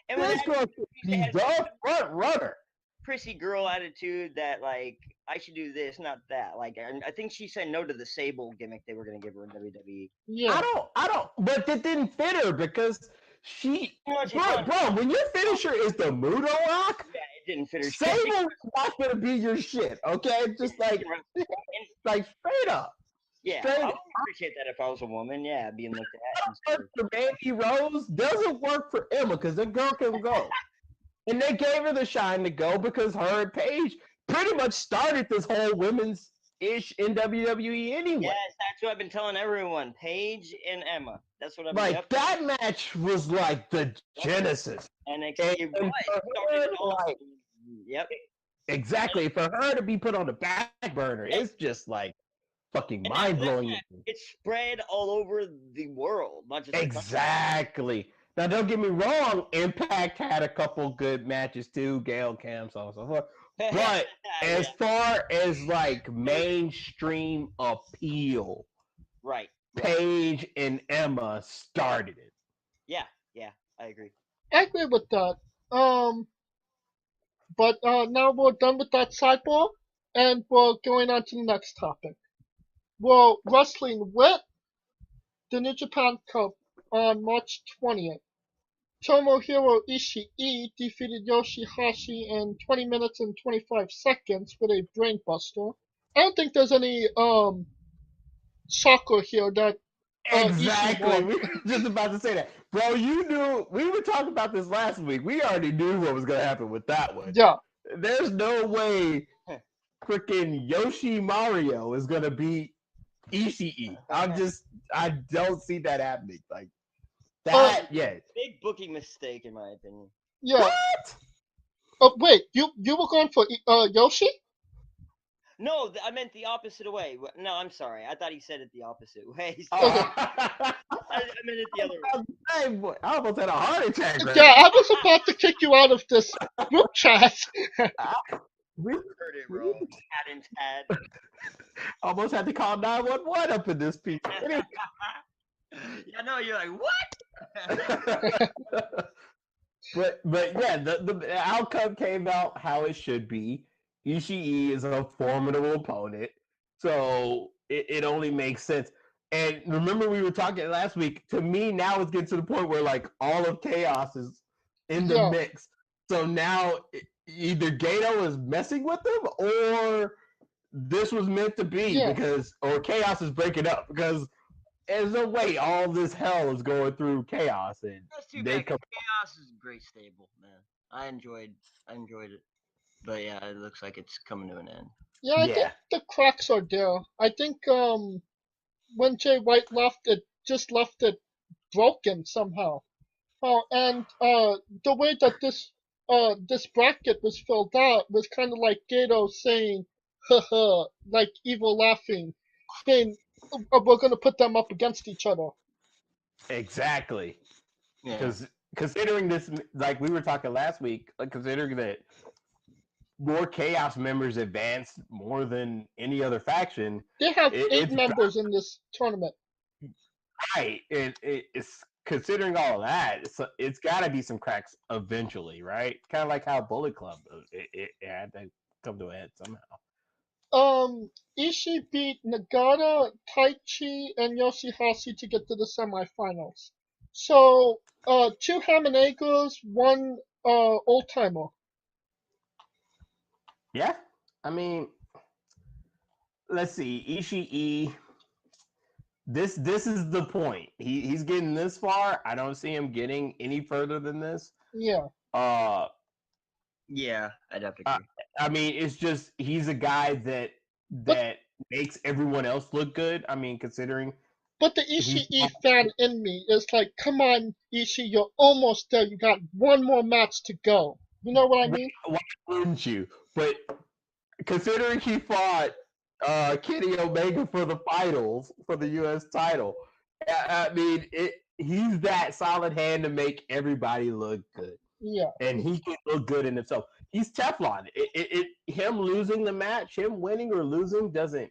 And with This that, girl should she be has the front runner. prissy girl attitude that like I should do this, not that. Like I think she said no to the Sable gimmick they were gonna give her in WWE. Yeah. I don't, but that didn't fit her because bro, when your finisher is the Mudo Rock, Yeah, it didn't fit her. Sable is not gonna be your shit, okay? Just like straight up. Yeah, Straight I up. would appreciate that if I was a woman. Yeah, being looked at. Work for Mandy Rose doesn't work for Emma because the girl can go. And they gave her the shine to go because her and Paige pretty much started this whole women's ish in WWE anyway. Yes, that's what I've been telling everyone. Paige and Emma. That's what I've been. Like that match was like the genesis. NXT. And for her, like, yep. Exactly. For her to be put on the back burner, it's just like fucking mind blowing. It spread all over the world, not just exactly. Now, don't get me wrong. Impact had a couple good matches too. Gail, Cam, so on and so forth. But as far as like mainstream appeal, right, Paige and Emma started it. Yeah, I agree. I agree with that. But now we're done with that sidebar, and we're going on to the next topic. We're wrestling with the New Japan Cup on March 20th. Tomohiro Ishii defeated Yoshihashi in 20 minutes and 25 seconds with a brainbuster. I don't think there's any shocker here that exactly. We were just about to say that. Bro, you knew we were talking about this last week. We already knew what was gonna happen with that one. Yeah. There's no way freaking Yoshi Mario is gonna beat Ishii. I don't see that happening. Like that, Big booking mistake in my opinion. Yeah. What? Oh wait, you were going for Yoshi? No, I meant the opposite way. No, I'm sorry. I thought he said it the opposite way. I meant it the other way. I almost had a heart attack. Right? Yeah, I was about to kick you out of this group chat. We heard it, bro. Hadn't had. Almost had to call 911 up in this piece. Anyway. Yeah, no, you're like, what? but yeah, the outcome came out how it should be. Ishii is a formidable opponent, so it only makes sense. And remember, we were talking last week. To me, now it's getting to the point where like all of Chaos is in the mix. So now either Gato is messing with them, or this was meant to be or Chaos is breaking up because there's no way all this hell is going through Chaos. And that's too bad. Chaos is a great stable, man. I enjoyed it. But yeah, it looks like it's coming to an end. Yeah, I think the cracks are there. I think when Jay White left, it just left it broken somehow. And the way that this bracket was filled out was kind of like Gato saying, "Haha," like evil laughing, saying, "We're gonna put them up against each other." Exactly. Because considering this, like we were talking last week, like considering that more Chaos members advanced more than any other faction. They have 8 members in this tournament. Right. It's considering all of that, it's got to be some cracks eventually, right? Kind of like how Bullet Club, it had to come to a head somehow. Ishii beat Nagata, Taichi, and Yoshihashi to get to the semifinals. So, 2 ham and eggers, 1 old timer. Yeah, I mean, let's see, Ishii. This is the point. He's getting this far. I don't see him getting any further than this. Yeah. Yeah, I'd have to agree. I mean, it's just he's a guy that makes everyone else look good. I mean, considering. But the Ishii fan in me is like, come on, Ishii, you're almost there. You got 1 more match to go. You know what I mean? Why wouldn't you? But considering he fought Kenny Omega for the finals for the U.S. title, I mean, he's that solid hand to make everybody look good. Yeah. And he can look good in himself. He's Teflon. Him losing the match, him winning or losing doesn't,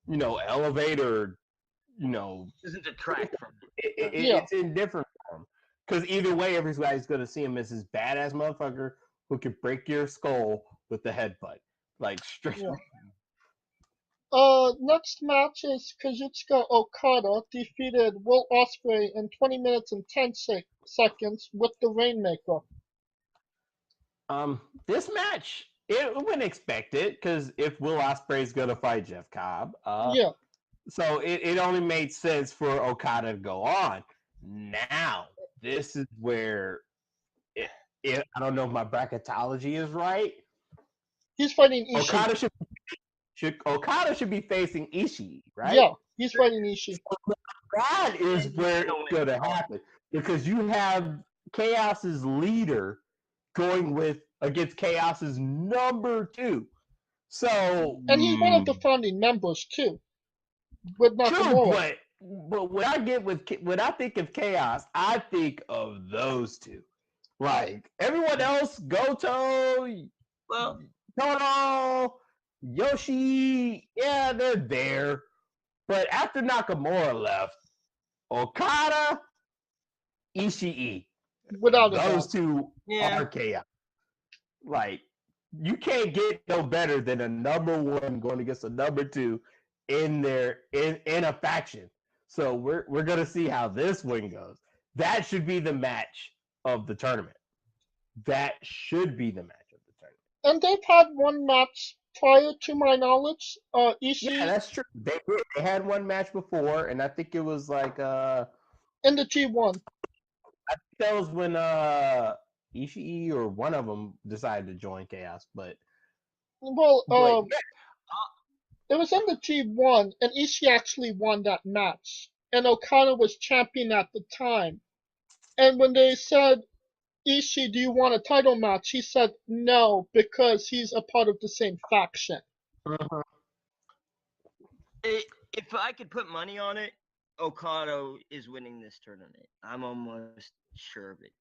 elevate or, doesn't detract from it. It's indifferent for him. Because either way, everybody's going to see him as this badass motherfucker who can break your skull with the headbutt. Like, straight Yeah. up. Next match is Kazuchika Okada defeated Will Ospreay in 20 minutes and 10 seconds with the Rainmaker. This match, it wouldn't expect it, because if Will Ospreay's going to fight Jeff Cobb, Yeah. so it only made sense for Okada to go on. Now, this is where I don't know if my bracketology is right. He's fighting Ishii. Okada should be facing Ishii, right? Yeah, he's fighting Ishii. That is where it's going to happen, because you have Chaos's leader going against Chaos's number 2. So, And he's one of the founding members too. With Nakamura. True, but when I think of Chaos, I think of those two. Like everyone else, Goto, Tono, Yoshi, yeah, they're there. But after Nakamura left, Okada, Ishii, Without those two are Chaos. Like, you can't get no better than a number 1 going against a number 2 in a faction. So we're gonna see how this one goes. That should be the match of the tournament. That should be the match of the tournament. And they've had one match prior to my knowledge. Ishii. Yeah, that's true. They had one match before, and I think it was like in the G1. I think that was when Ishii or one of them decided to join Chaos, but it was in the G1, and Ishii actually won that match. And Okada was champion at the time. And when they said, Ishii, do you want a title match? He said no, because he's a part of the same faction. Uh-huh. If I could put money on it, Okada is winning this tournament. I'm almost sure of it.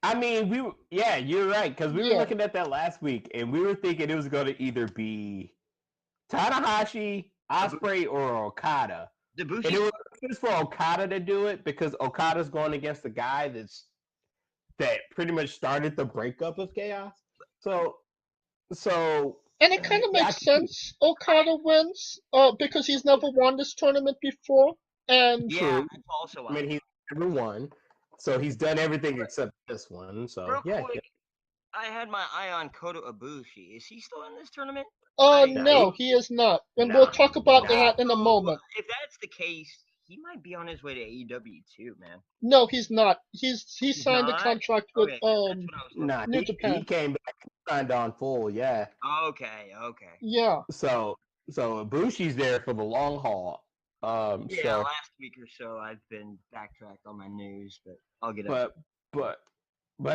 I mean, you're right, because we were looking at that last week, and we were thinking it was going to either be Tanahashi, Ospreay, or Okada. And it was just for Okada to do it, because Okada's going against the guy that pretty much started the breakup of Chaos. So and it kind of makes sense. Okada wins, because he's never won this tournament before, and that's also. I mean, he's never won, so he's done everything except this one. So Real quick, I had my eye on Kota Ibushi. Is he still in this tournament? No, he is not. And we'll talk about that in a moment. If that's the case, he might be on his way to AEW too, man. No, he's not. He signed a contract with New Japan. He came back and signed on full, yeah. Okay. Yeah. So Ibushi's there for the long haul. Last week or so I've been backtracked on my news, but I'll get it. But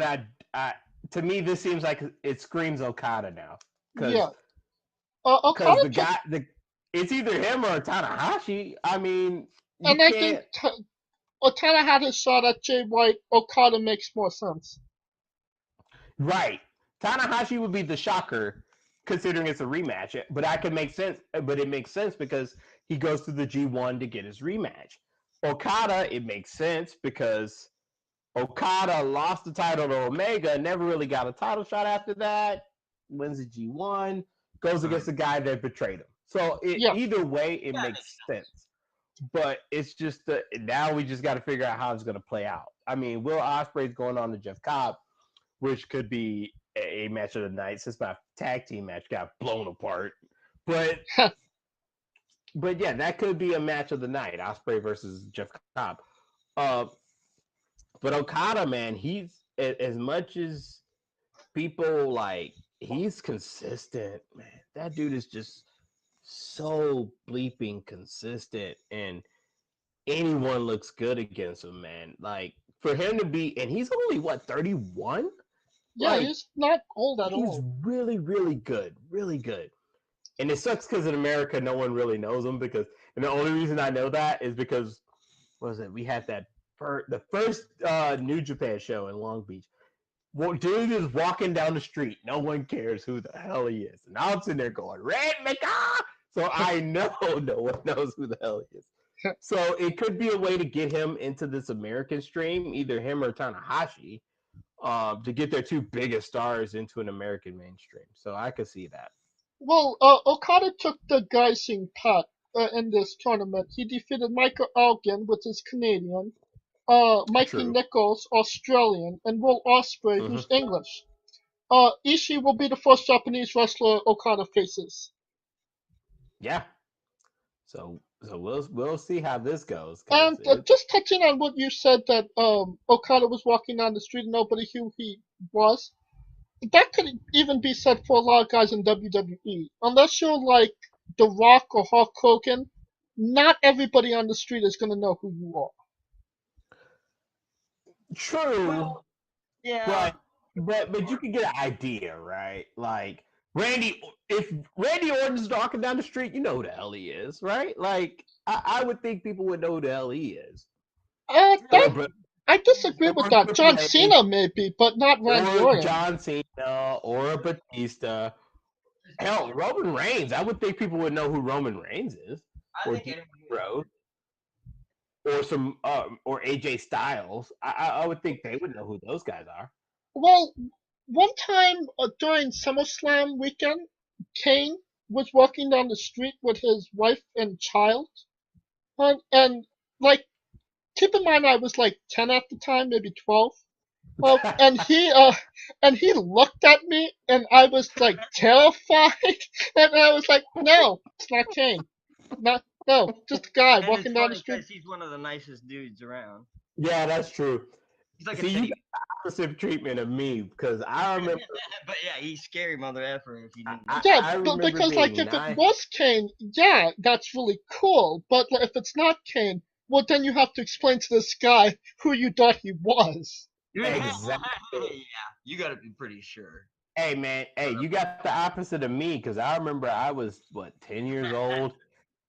I to me this seems like it screams Okada now. Okada the guy, it's either him or Tanahashi. I mean, I think Okada had his shot at Jay White. Okada makes more sense. Right, Tanahashi would be the shocker, considering it's a rematch. But I can make sense. But it makes sense because he goes to the G1 to get his rematch. Okada, it makes sense because Okada lost the title to Omega, never really got a title shot after that. Wins the G1, goes against the guy that betrayed him. So either way, it makes sense. But it's just now we just got to figure out how it's going to play out. I mean, Will Ospreay's going on to Jeff Cobb, which could be a match of the night since my tag team match got blown apart. But yeah, that could be a match of the night, Ospreay versus Jeff Cobb. But Okada, man, he's as much as people like, he's consistent, man. That dude is just so bleeping consistent, and anyone looks good against him, man. Like, for him to be, and he's only 31? Yeah, he's not old at all. He's really, really good, really good. And it sucks because in America, no one really knows him, and the only reason I know that is because, we had the first New Japan show in Long Beach. Well, dude is walking down the street. No one cares who the hell he is. And I'm sitting there going, Red McCaw! So I know no one knows who the hell he is. So it could be a way to get him into this American stream, either him or Tanahashi, to get their two biggest stars into an American mainstream. So I could see that. Well, Okada took the Gaijin path in this tournament. He defeated Michael Elgin, which is Canadian, Mikey True. Nichols, Australian, and Will Ospreay, Hmm. who's English. Ishii will be the first Japanese wrestler Okada faces. Yeah. So we'll see how this goes. And 'Cause it, just touching on what you said that Okada was walking down the street and nobody knew who he was, that could even be said for a lot of guys in WWE. Unless you're like The Rock or Hulk Hogan, not everybody on the street is gonna know who you are. true, Well, yeah. but you can get an idea, right? Like if Randy Orton's walking down the street, you know who the hell he is, right? Like I would think people would know who the hell he is. Or, I disagree with or that. John Triple H, Cena maybe, but not Randy or Orton. John Cena, or Batista. Hell, Roman Reigns. I would think people would know who Roman Reigns is, I or think Dean anyone- Ambrose, or AJ Styles. I would think they would know who those guys are. Well, one time during SummerSlam weekend, Kane was walking down the street with his wife and child, and like, keep in mind I was like 10 at the time, maybe 12. And he looked at me, and I was like terrified, and I was like, no, it's not Kane, no, just a guy And walking it's down the funny street. because he's one of the nicest dudes around. Yeah, that's true. He's like See, a you teddy. got opposite treatment of me because I remember. But yeah, he's scary mother effer if you didn't. Yeah, I but remember because like being if nine. it was Kane, yeah, that's really cool. But like, if it's not Kane, well then you have to explain to this guy who you thought he was. Exactly. Yeah, you got to be pretty sure. Hey man, hey, you got the opposite of me because I remember I was 10 years old,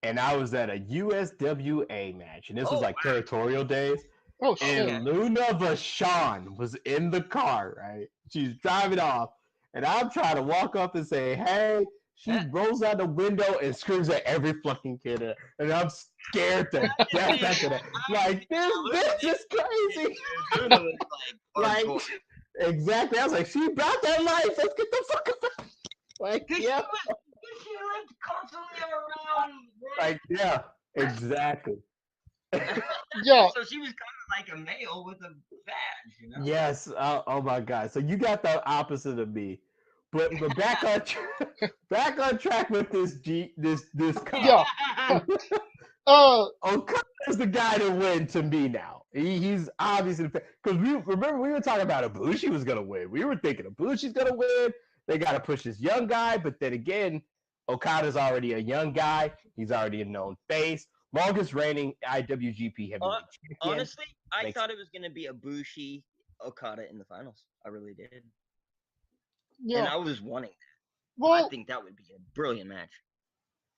and I was at a USWA match, and this was like territorial days. Oh shit! And Luna Vachon was in the car, right? She's driving off, and I'm trying to walk up and say, "Hey." She rolls out the window and screams at every fucking kid, and I'm scared to death after that. Like this is crazy. Like exactly, I was like, "She brought that life. Let's get the fuck up." Like yeah, She lived constantly around. like yeah, exactly. Yeah. So she was kind of like a male with a badge, you know? Yes. Oh my god. So you got the opposite of me. But back on track with this Yeah. Okada is the guy to win to me now. He's obviously because we were talking about Ibushi was gonna win. We were thinking Ibushi's gonna win. They got to push this young guy, but then again, Okada's already a young guy. He's already a known face. Longest reigning IWGP heavyweight champion. Honestly, I thought it was gonna be Ibushi Okada in the finals. I really did. Yeah. And I was wanting that. Well, I think that would be a brilliant match.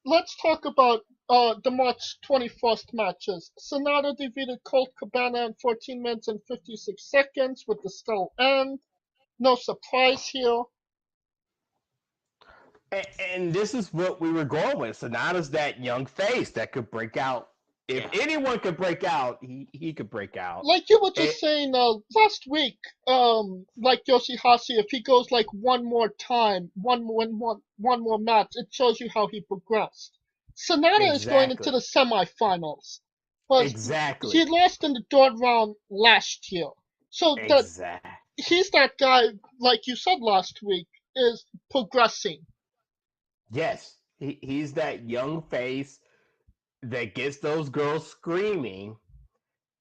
let's talk about the March 21st matches. Sonata defeated Colt Cabana in 14 minutes and 56 seconds with the still end. No surprise here. And this is what we were going with. Sonata's that young face that could break out. If anyone could break out, he could break out. Like you were just saying last week, like Yoshihashi, if he goes like one more time, one more match, it shows you how he progressed. Sonata is going into the semifinals. But exactly. He lost in the third round last year. So he's that guy, like you said last week, is progressing. Yes. He's that young face that gets those girls screaming,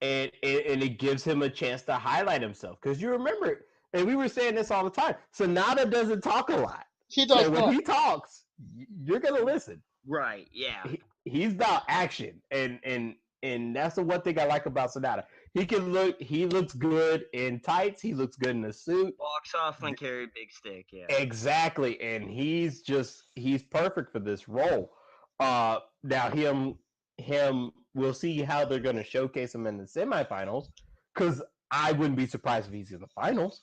and it gives him a chance to highlight himself. Because you remember, and we were saying this all the time, Sonata doesn't talk a lot. He does so when he talks, you're gonna listen. Right? Yeah. He's about action, and that's the one thing I like about Sonata. He looks good in tights. He looks good in a suit. Walks off and carry big stick. Yeah. Exactly, and he's perfect for this role. Now we'll see how they're going to showcase him in the semifinals, because I wouldn't be surprised if he's in the finals.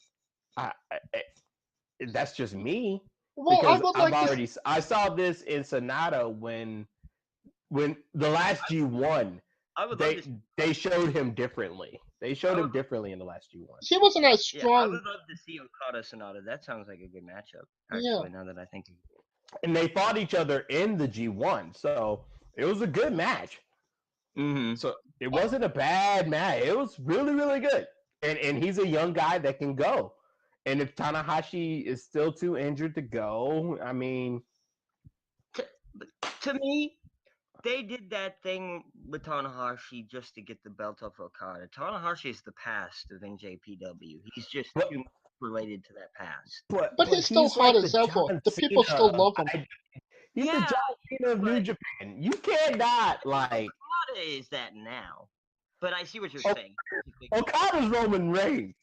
That's just me. Well, because I saw this in Sonata when the last G1, I would love to. They showed him differently. They showed him differently in the last G1. He wasn't as Yeah, I strong. would love to see Okada Sonata. That sounds like a good matchup. Yeah. Actually, now that I think of it. And they fought each other in the G1, so it was a good match. Mm-hmm. So it wasn't a bad match. It was really, really good. And he's a young guy that can go. And if Tanahashi is still too injured to go, I mean, To me, they did that thing with Tanahashi just to get the belt off Okada. Tanahashi is the past of NJPW. He's just But- too much related to that past. But he's still hot as ever. The people still love him. He's the Yeah, John Cena of New but- Japan. You cannot like Okada is that now. But I see what you're Oh, saying. Okada's Roman Reigns.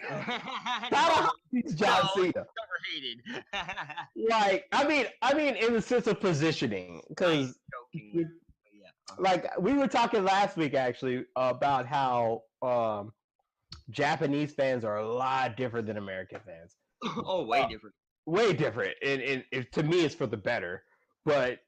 No, Tanahashi's John no, Cena. overhated. Like, I mean, in the sense of positioning, because Joking. Yeah. like we were talking last week actually about how Japanese fans are a lot different than American fans. Oh, way different. Way different, and to me, it's for the better. But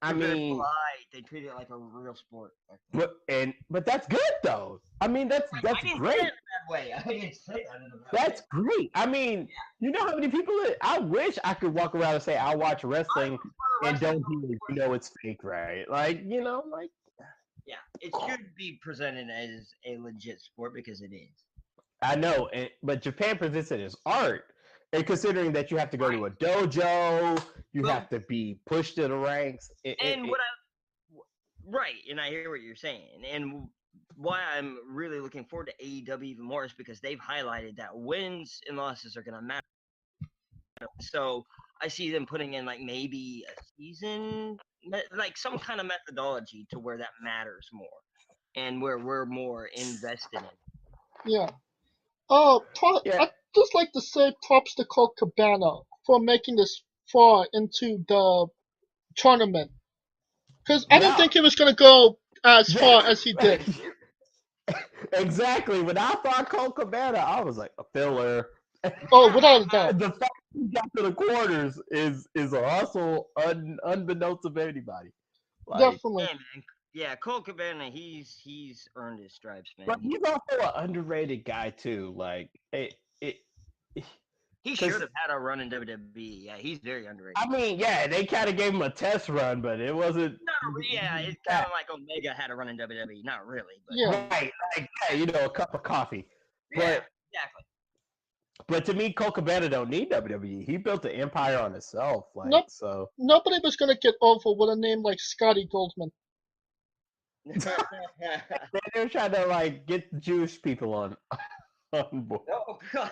I They're very mean, polite. They treat it like a real sport. but that's good though. I mean, that's I didn't great. say it that way. I didn't say that in a bad That's way. great. I mean, you know how many people? I wish I could walk around and say I watch wrestling and don't hear it's fake, right? Like like. Yeah, it should be presented as a legit sport because it is. I know, but Japan presents it as art, and considering that you have to go to a dojo, you have to be pushed to the ranks. Right, and I hear what you're saying, and why I'm really looking forward to AEW even more is because they've highlighted that wins and losses are going to matter. So I see them putting in like maybe a season, like some kind of methodology to where that matters more, and where we're more invested in it. Yeah. I'd just like to say props to Colt Cabana for making this far into the tournament. Because I didn't think he was going to go as far as he did. Exactly. When I thought Colt Cabana, I was like, a filler. Oh, without a doubt. The fact he got to the quarters is a hustle unbeknownst of anybody. Like, Definitely. Yeah, man. Yeah, Colt Cabana, he's earned his stripes, man. But he's also an underrated guy too. Like He should have had a run in WWE. Yeah, he's very underrated. I mean, yeah, they kind of gave him a test run, but it wasn't. Yeah, it's kind of like Omega had a run in WWE. Not really, but Yeah. Right, like a cup of coffee. yeah, But exactly. but to me, Colt Cabana don't need WWE. He built an empire on himself. Like Nope. so. Nobody was going to get over with a name like Scotty Goldman. They're trying to like get the Jewish people on board. Oh God!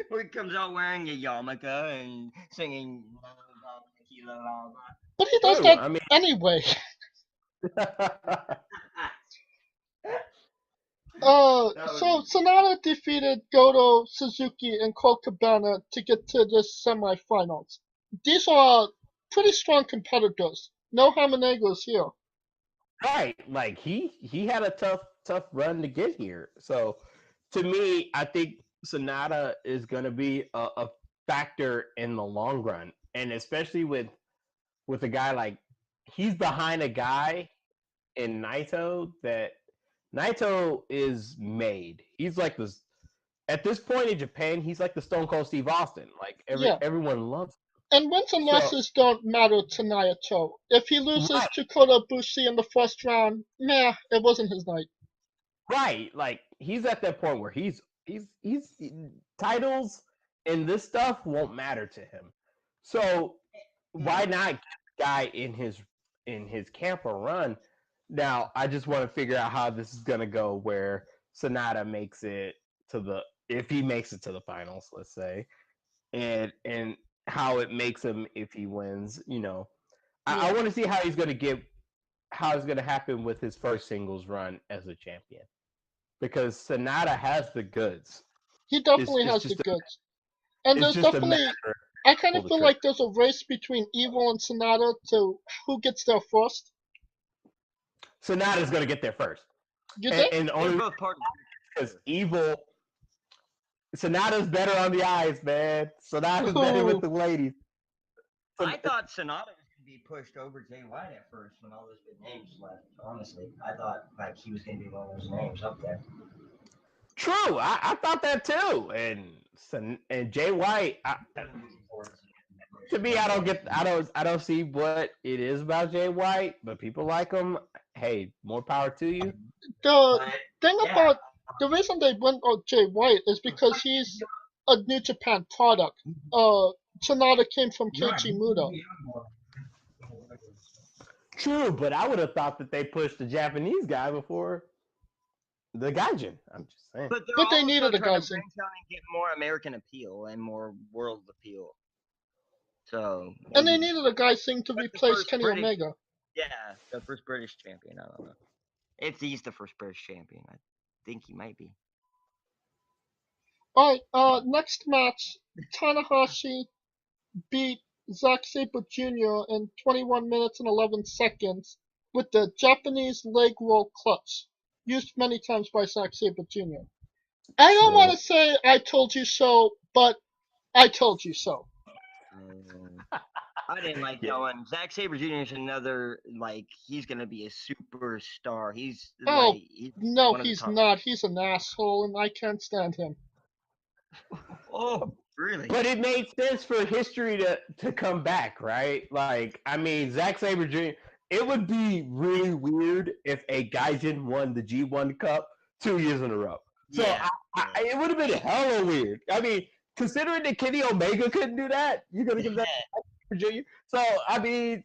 Where he comes out wearing a yarmulke and singing. But he does True, that I mean- anyway. So Sonata defeated Goto, Suzuki, and Colt Cabana to get to the semifinals. These are pretty strong competitors. No Hamanegos here. Right, like he had a tough run to get here. So to me, I think Sonata is going to be a factor in the long run, and especially with a guy like he's behind a guy in Naito that Naito is made. He's like this at this point in Japan. He's like the Stone Cold Steve Austin. Like everyone loves him. And wins and losses don't matter to Naito. If he loses Right. to Kota Ibushi in the first round, it wasn't his night. Right, like he's at that point where he's titles and this stuff won't matter to him. So why not get the guy in his camp or run? Now I just want to figure out how this is gonna go where Sonata makes it to if he makes it to the finals, let's say, and how it makes him if he wins. I want to see how it's gonna happen with his first singles run as a champion. Because Sonata has the goods. He definitely has the goods. And there's definitely, I kind of feel like there's a race between Evil and Sonata to who gets there first. Sonata's going to get there first. You think? And only both partners. because Evil, Sonata's better on the eyes, man. Sonata's better with the ladies. I thought Sonata was going to be pushed over Jay White at first when all those big names left. Honestly, I thought like he was going to be one of those names up there. True, I thought that too. And Jay White, to me, I don't see what it is about Jay White, but people like him. Hey, more power to you. The thing about the reason they went on Jay White is because he's a New Japan product. Sonata came from Keiichi Muto. True, but I would have thought that they pushed the Japanese guy before the Gaijin. I'm just saying. But they needed a trying to Gaijin. branch out and get more American appeal and more world appeal. So And they needed a guy thing to replace Kenny Omega. Yeah, the first British champion. I don't know if he's the first British champion. I think he might be. Alright, next match, Tanahashi beat Zack Sabre Jr. in 21 minutes and 11 seconds with the Japanese leg roll clutch, used many times by Zack Sabre Jr. I don't want to say I told you so, but I told you so. I didn't like that one. Zack Sabre Jr. is another, like, he's going to be a superstar. He's no, he's not. He's an asshole, and I can't stand him. Oh, really? But it made sense for history to come back, right? Like, I mean, Zack Sabre Jr., it would be really weird if a Gaijin won the G1 Cup 2 years in a row. So yeah. It would have been hella weird. I mean, considering that Kenny Omega couldn't do that, you're going to give that to Virginia? So, I mean,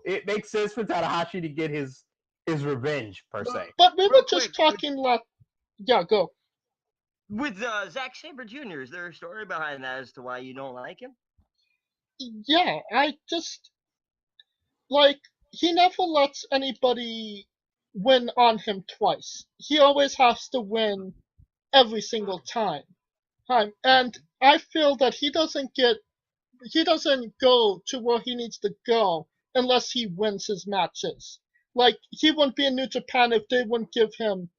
it makes sense for Tanahashi to get his revenge, per se. But we were just talking like... Yeah, go. With Zack Sabre Jr., is there a story behind that as to why you don't like him? Yeah, I just... Like, he never lets anybody win on him twice. He always has to win every single time. And I feel that he doesn't go to where he needs to go unless he wins his matches. Like, he wouldn't be in New Japan if they wouldn't give him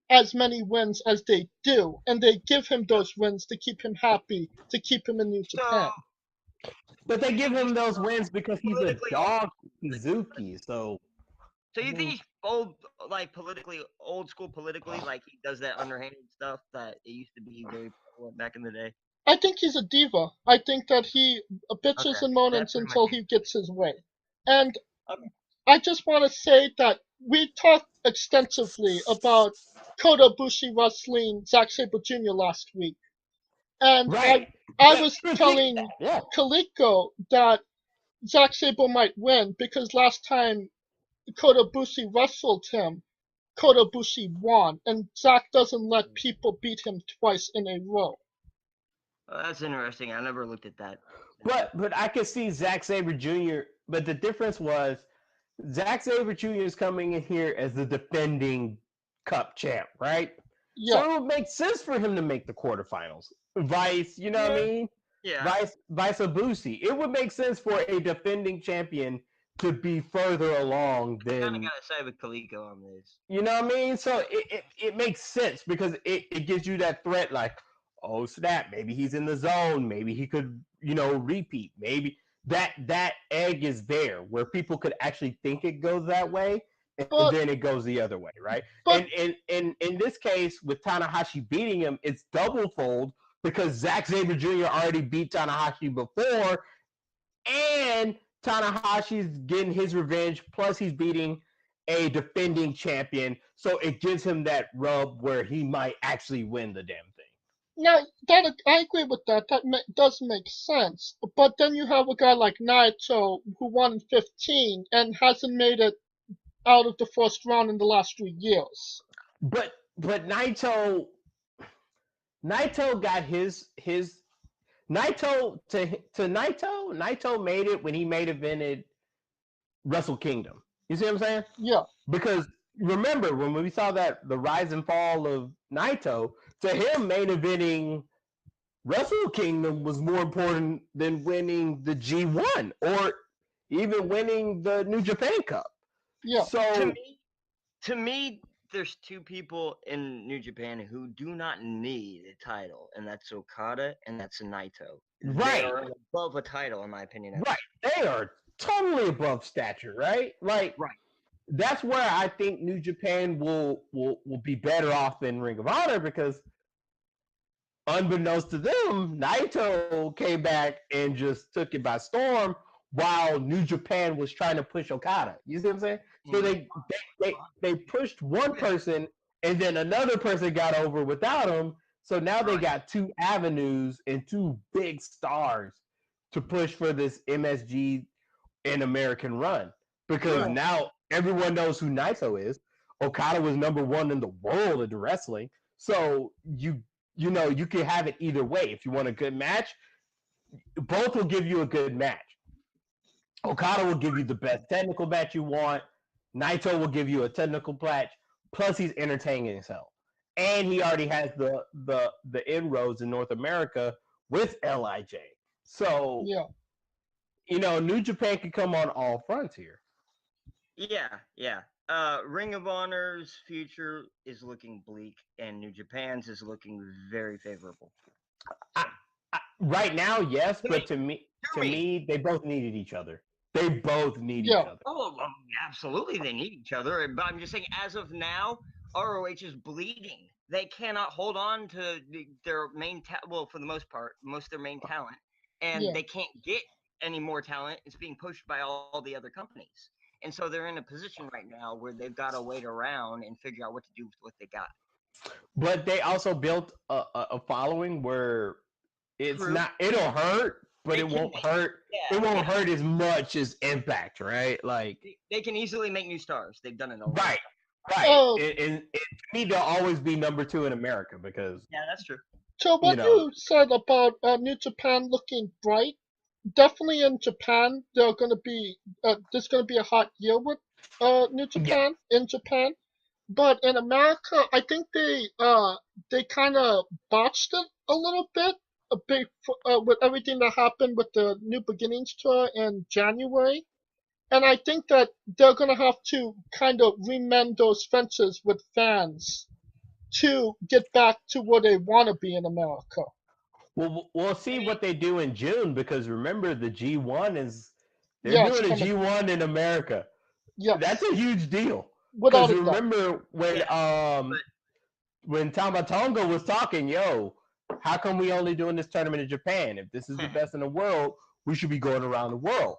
as many wins as they do, and they give him those wins to keep him happy, to keep him in New Japan. But they give him those wins because he's a dog Suzuki, so... So you think he's old school politically, like he does that underhanded stuff that it used to be very prevalent back in the day? I think he's a diva. I think that he bitches and moans until he gets his way. And I just want to say that we talked extensively about Kota Ibushi wrestling Zack Sabre Jr. last week. And I was telling Coleco that Zack Sabre might win because last time Kota Ibushi wrestled him, Kota Ibushi won, and Zack doesn't let people beat him twice in a row. Oh, that's interesting. I never looked at that. But I could see Zack Sabre Jr., but the difference was Zack Sabre Jr. is coming in here as the defending Cup champ, right? Yeah. So it would make sense for him to make the quarterfinals. Vice, you know what I mean? Yeah. Vice Ibushi. It would make sense for a defending champion to be further along than... I kind of got to side with Coleco on this. You know what I mean? So it makes sense because it gives you that threat like, oh, snap, maybe he's in the zone. Maybe he could, repeat. Maybe that egg is there where people could actually think it goes that way, and then it goes the other way, right? And in this case, with Tanahashi beating him, it's double fold because Zack Sabre Jr. already beat Tanahashi before, and Tanahashi's getting his revenge, plus he's beating a defending champion, so it gives him that rub where he might actually win the damn thing. Now, I agree with that. That does make sense. But then you have a guy like Naito who won in 15 and hasn't made it out of the first round in the last 3 years. But Naito got his Naito made it when he main evented Wrestle Kingdom. You see what I'm saying? Yeah. Because remember when we saw the rise and fall of Naito, to him main eventing Wrestle Kingdom was more important than winning the G1 or even winning the New Japan Cup. Yeah. So to me, there's two people in New Japan who do not need a title, and that's Okada and that's Naito. Right. They are above a title, in my opinion. Right. They are totally above stature, right? Like, Right. that's where I think New Japan will be better off than Ring of Honor because, unbeknownst to them, Naito came back and just took it by storm while New Japan was trying to push Okada. You see what I'm saying? So they pushed one person and then another person got over without him. So now they got two avenues and two big stars to push for this MSG and American run. Because now everyone knows who Naito is. Okada was number one in the world of wrestling. So you know, you can have it either way. If you want a good match, both will give you a good match. Okada will give you the best technical match you want. Naito will give you a technical match. Plus, he's entertaining as hell, and he already has the inroads in North America with Lij. So you know, New Japan can come on all fronts here. Yeah. Ring of Honor's future is looking bleak, and New Japan's is looking very favorable. Right now, yes, but to me, they both needed each other. They both need each other. Oh, well, absolutely, they need each other. But I'm just saying, as of now, ROH is bleeding. They cannot hold on to their main well, for the most part, most of their main talent, and they can't get any more talent. It's being pushed by all the other companies. And so they're in a position right now where they've got to wait around and figure out what to do with what they got. But they also built a following where it's not. It'll hurt, but it won't hurt. It won't hurt as much as Impact, right? Like they can easily make new stars. They've done it a lot. Right. Oh. And to me, they'll always be number 2 in America because that's true. So what you said about New Japan looking bright, definitely in Japan, there's going to be a hot year with New Japan in Japan, but in America, I think they kind of botched it a little bit, with everything that happened with the New Beginnings tour in January, and I think that they're going to have to kind of remend those fences with fans to get back to where they want to be in America. Well, we'll see what they do in June because remember the G1 they're doing a G1 in America. Yeah, that's a huge deal. Because remember when Tama Tonga was talking, how come we only doing this tournament in Japan? If this is the best in the world, we should be going around the world.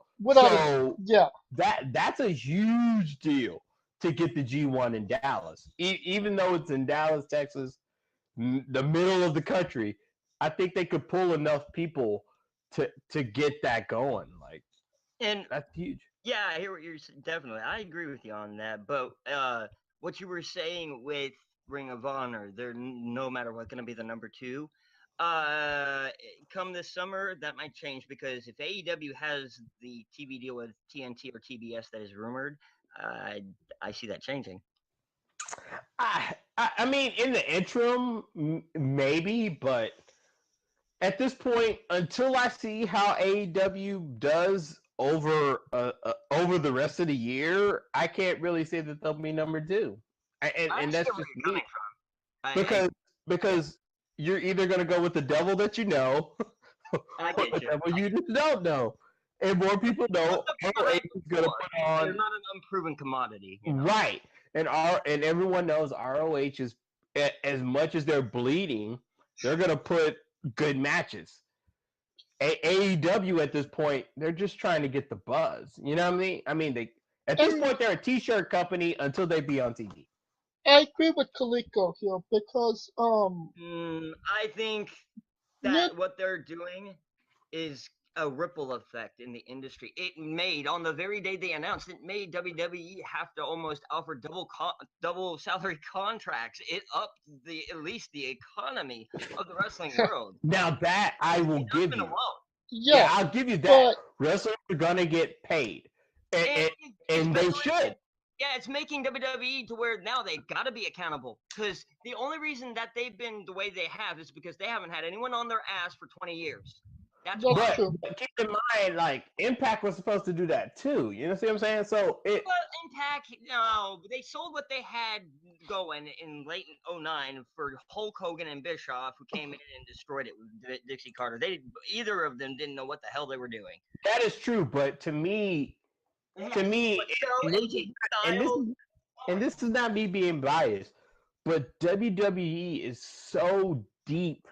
That's a huge deal to get the G1 in Dallas, even though it's in Dallas, Texas, the middle of the country. I think they could pull enough people to get that going. And that's huge. Yeah, I hear what you're saying. Definitely, I agree with you on that. But what you were saying with Ring of Honor, they're no matter what going to be the number 2. Come this summer, that might change because if AEW has the TV deal with TNT or TBS that is rumored, I see that changing. I mean, in the interim, maybe, but at this point, until I see how AEW does over the rest of the year, I can't really say that they'll be number 2, and that's just me. Because you're either going to go with the devil that you know, or the devil you just don't know. And more people know ROH is going to put on. They're not an unproven commodity. Right. And everyone knows ROH is, as much as they're bleeding, they're going to put good matches. AEW at this point, they're just trying to get the buzz. You know what I mean? I mean, at this point, they're a T-shirt company until they be on TV. I agree with Coleco here because I think that what they're doing is a ripple effect in the industry. It made, on the very day they announced, it made WWE have to almost offer double salary contracts. It upped at least the economy of the wrestling world. Now that I will give you. Yeah, I'll give you that. Wrestlers are gonna get paid, and they should. Yeah, it's making WWE to where now they've got to be accountable because the only reason that they've been the way they have is because they haven't had anyone on their ass for 20 years. That's That's why. true. But keep in mind, like Impact was supposed to do that too. You know what I'm saying? So it. Well, Impact, no, they sold what they had going in late '09 for Hulk Hogan and Bischoff, who came in and destroyed it with Dixie Carter. Either of them didn't know what the hell they were doing. That is true, but to me, But still, and AJ Styles. this is not me being biased, but WWE is so deep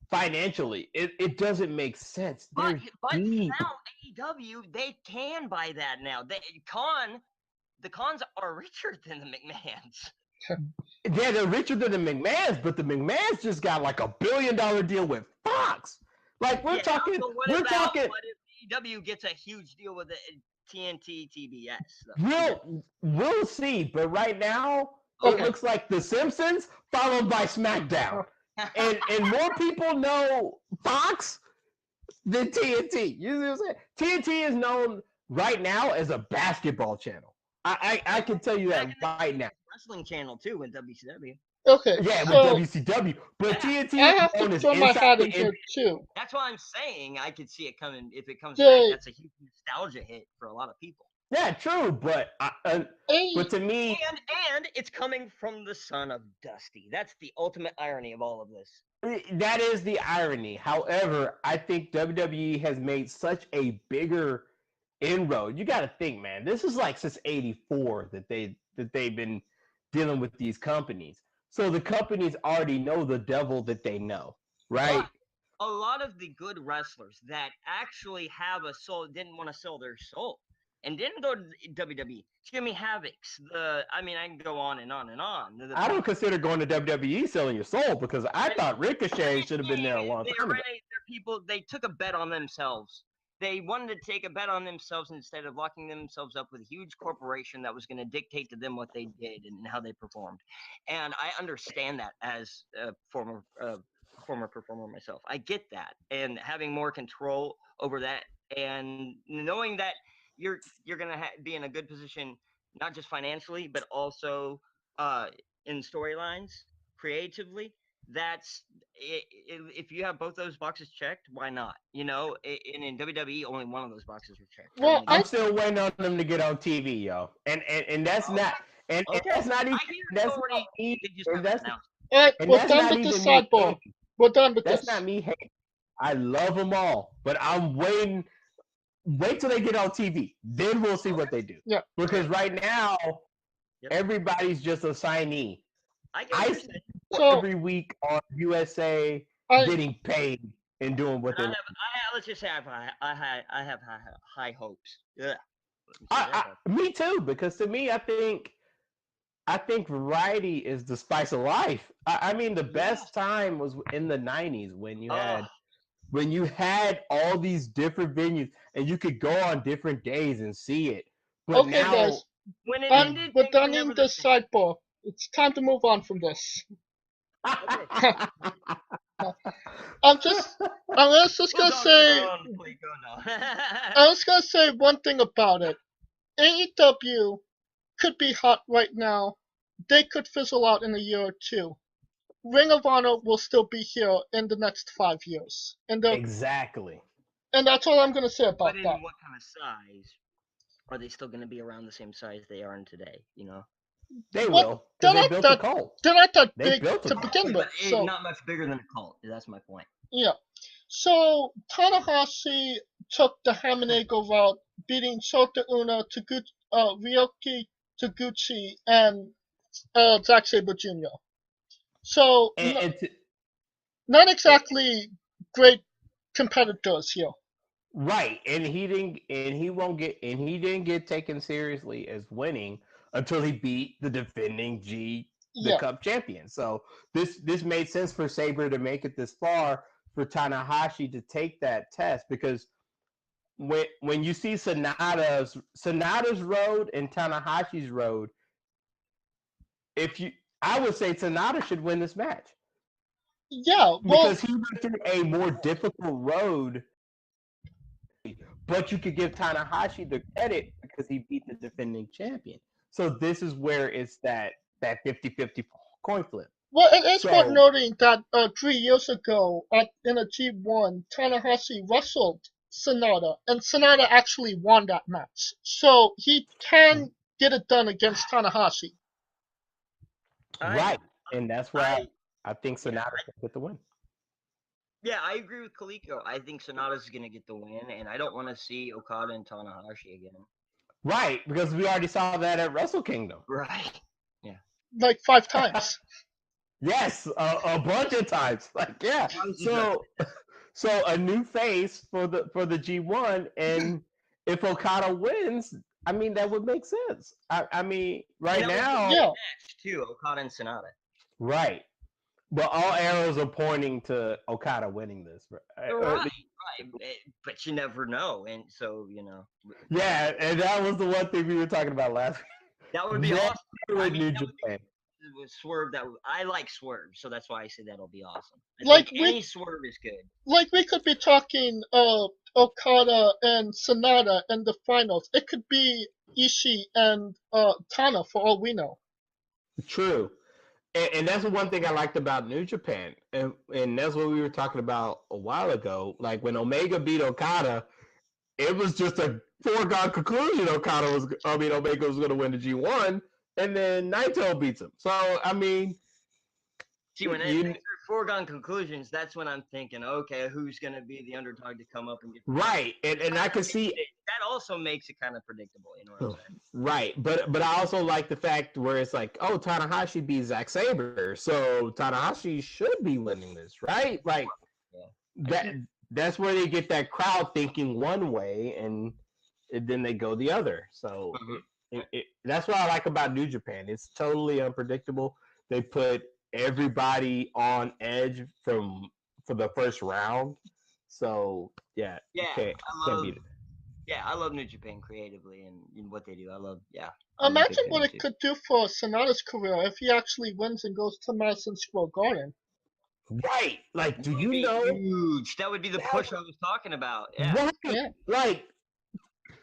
financially. It doesn't make sense. They're But deep. now AEW, they can buy that now. The Khans are richer than the McMahons. Yeah, they're richer than the McMahons, but the McMahons just got like $1 billion deal with Fox. Like we're talking. What if AEW gets a huge deal with the TNT TBS? We'll see, but right now it looks like The Simpsons followed by SmackDown, and more people know Fox than TNT. You see what I'm saying? TNT is known right now as a basketball channel. I can tell you that right now. Wrestling channel too in WCW. Okay. Yeah, so with WCW, but TNT I have to is throw my inside hat the in here too. That's why I'm saying I could see it coming if it comes They- back. That's a huge nostalgia hit for a lot of people. Yeah, true, but to me, And it's coming from the son of Dusty. That's the ultimate irony of all of this. that is the irony. However, I think WWE has made such a bigger inroad. You got to think, man. This is like since '84 that they've been dealing with these companies. So the companies already know the devil that they know, right? But a lot of the good wrestlers that actually have a soul didn't want to sell their soul and didn't go to WWE. Jimmy Havoc's. I can go on and on and on. I don't consider going to WWE selling your soul because I thought Ricochet should have been there a long time ago. They took a bet on themselves. They wanted to take a bet on themselves instead of locking themselves up with a huge corporation that was going to dictate to them what they did and how they performed. And I understand that as a former performer myself. I get that, and having more control over that, and knowing that you're going to be in a good position, not just financially, but also in storylines, creatively. That's if you have both those boxes checked, why not? And in WWE, only one of those boxes were checked. Well, I'm still waiting on them to get on TV, yo, and that's not and that's not even that's not me. All right, we're done with the sidebar. We're done with that's this. That's not me hating. I love them all, but I'm waiting. Wait till they get on TV, then we'll see what they do. Yeah. Because right now, everybody's just a signee. I see every week on USA getting paid and doing what they. Let's just say I have high hopes. Yeah. Me too, because to me, I think variety is the spice of life. I mean, the best time was in the '90s when you had all these different venues and you could go on different days and see it. But okay, now, guys, we're done in the sidebar. It's time to move on from this. I'm just gonna say. I was gonna say one thing about it. AEW could be hot right now. They could fizzle out in a year or two. Ring of Honor will still be here in the next 5 years. Exactly. And that's all I'm gonna say about that. What kind of size? Are they still gonna be around the same size they are in today? They will. They built a cult. They're not that big to begin with. So not much bigger than a cult. That's my point. Yeah. So Tanahashi took the Hamanago route, beating Shota Uno, Ryoki Taguchi, and Zack Sabre Jr. So not exactly great competitors here. Right, and he didn't get taken seriously as winning until he beat the defending Cup champion. So this made sense for Sabre to make it this far, for Tanahashi to take that test, because when you see Sonata's road and Tanahashi's road, I would say Sonata should win this match. Yeah, because he went through a more difficult road. But you could give Tanahashi the credit because he beat the defending champion. So this is where it's that 50-50 coin flip. Well, it is worth So noting that 3 years ago, in a G1, Tanahashi wrestled Sonata, and Sonata actually won that match. So he can get it done against Tanahashi. I right, and that's where I I think Sonata can get the win. yeah, I agree with Coleco. I think Sonata's gonna get the win, and I don't want to see Okada and Tanahashi again. Right, because we already saw that at Wrestle Kingdom. Right. Like 5 times. Yes, a bunch of times. Like, yeah. So a new face for the G1, and if Okada wins, I mean that would make sense. I mean, right And that would be a now, good Yeah. match too, Okada and Sonata. right. But all arrows are pointing to Okada winning this. Right. But you never know, and so Yeah, and that was the one thing we were talking about last week. that would be Very awesome. I mean, New that would be Japan. with Swerve. I like Swerve, so that's why I say that'll be awesome. I Like think any Swerve is good. we could be talking Okada and Sonata in the finals. It could be Ishii and Tana for all we know. True. And that's the one thing I liked about New Japan. And that's what we were talking about a while ago. Like when Omega beat Okada, it was just a foregone conclusion Omega was going to win the G1, and then Naito beats him. So, I mean, See, when things are foregone conclusions, that's when I'm thinking, okay, who's going to be the underdog to come up and get right. And I can see that also makes it kind of predictable. You know what I'm saying? Right, but I also like the fact where it's like, oh, Tanahashi beat Zack Sabre, so Tanahashi should be winning this, right? Like that's where they get that crowd thinking one way, and then they go the other. So that's what I like about New Japan. It's totally unpredictable. They put everybody on edge for the first round. So can't beat it. Yeah, I love New Japan creatively and what they do. I love, Imagine what it could do for Sonata's career if he actually wins and goes to Madison Square Garden. Right. Like, do you know? Huge. That would be the push I was talking about. Yeah. Right. Yeah. Like,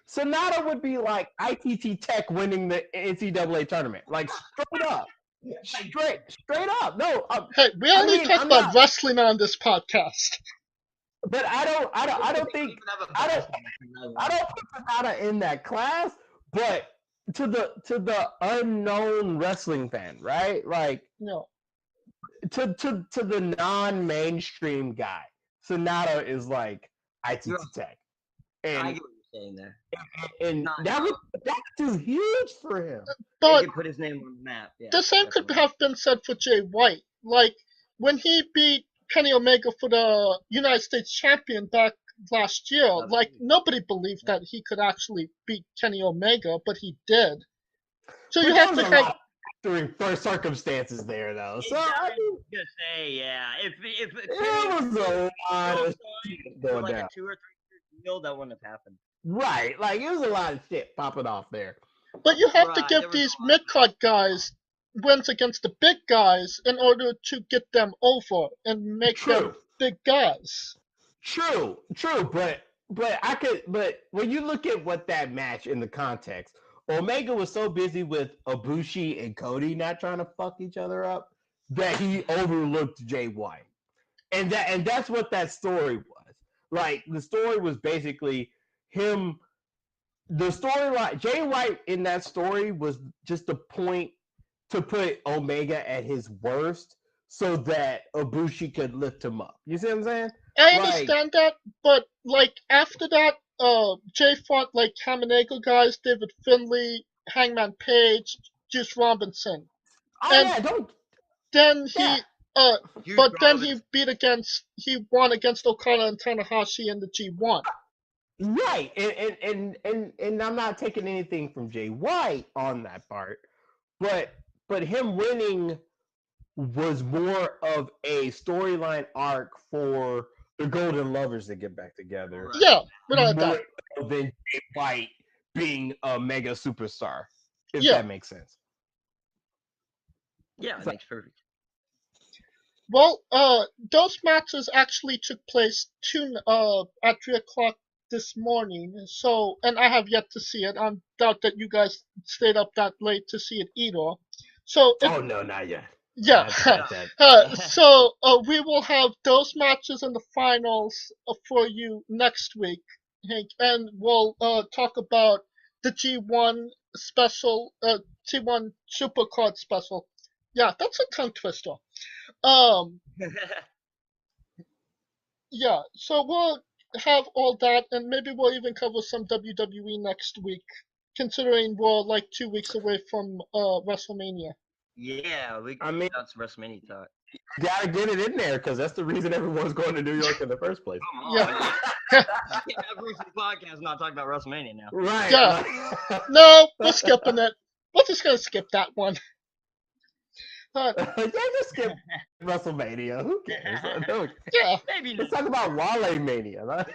Sonata would be like ITT Tech winning the NCAA tournament. Like, straight up. Straight up. No. Hey, we only talk about wrestling on this podcast. But I don't think put Sonata in that class, but to the unknown wrestling fan, right? Like to the non-mainstream guy, Sonata is like ITT Tech. And I get what you're saying there. And that's too huge for him. But he could put his name on the map. Yeah, the same could have been said for Jay White. Like when he beat Kenny Omega for the United States champion back last year, like nobody believed that he could actually beat Kenny Omega, but he did. So you have to have during first circumstances there, though. So I was gonna say, yeah, if it was a lot of shit going like down. a 2 or 3 year deal, that wouldn't have happened. Right, like it was a lot of shit popping off there. But you have to give these mid-card guys wins against the big guys in order to get them over and make them big guys. True, but when you look at what that match in the context, Omega was so busy with Ibushi and Cody not trying to fuck each other up that he overlooked Jay White, and that's what that story was. Like the story was basically him. The storyline, Jay White in that story was just a point to put Omega at his worst so that Ibushi could lift him up. You see what I'm saying? I understand that, but like after that, Jay fought like Kaminega guys, David Finlay, Hangman Page, Juice Robinson. Then he won against Okada and Tanahashi in the G1. Right, and I'm not taking anything from Jay White on that part, but him winning was more of a storyline arc for the Golden Lovers to get back together. Yeah, without doubt. Than Jay White being a mega superstar, if that makes sense. Yeah, it makes perfect. Well, those matches actually took place at 3:00 this morning. So, and I have yet to see it. I doubt that you guys stayed up that late to see it either. So, no, not yet. Yeah. That. So we will have those matches in the finals for you next week, Hank, and we'll talk about the G1 special, G1 Supercard special. Yeah, that's a tongue twister. Um, yeah, so we'll have all that, and maybe we'll even cover some WWE next week, considering we're like 2 weeks away from WrestleMania. Yeah, we I mean, that's WrestleMania talk. gotta get it in there because that's the reason everyone's going to New York in the first place. Yeah. You can't have Bruce's podcast not talking about WrestleMania now. Right. Yeah. No, we're skipping it. We're just gonna skip that one. Yeah, just skip WrestleMania. Who cares? Yeah. Maybe Let's talk about Wale Mania.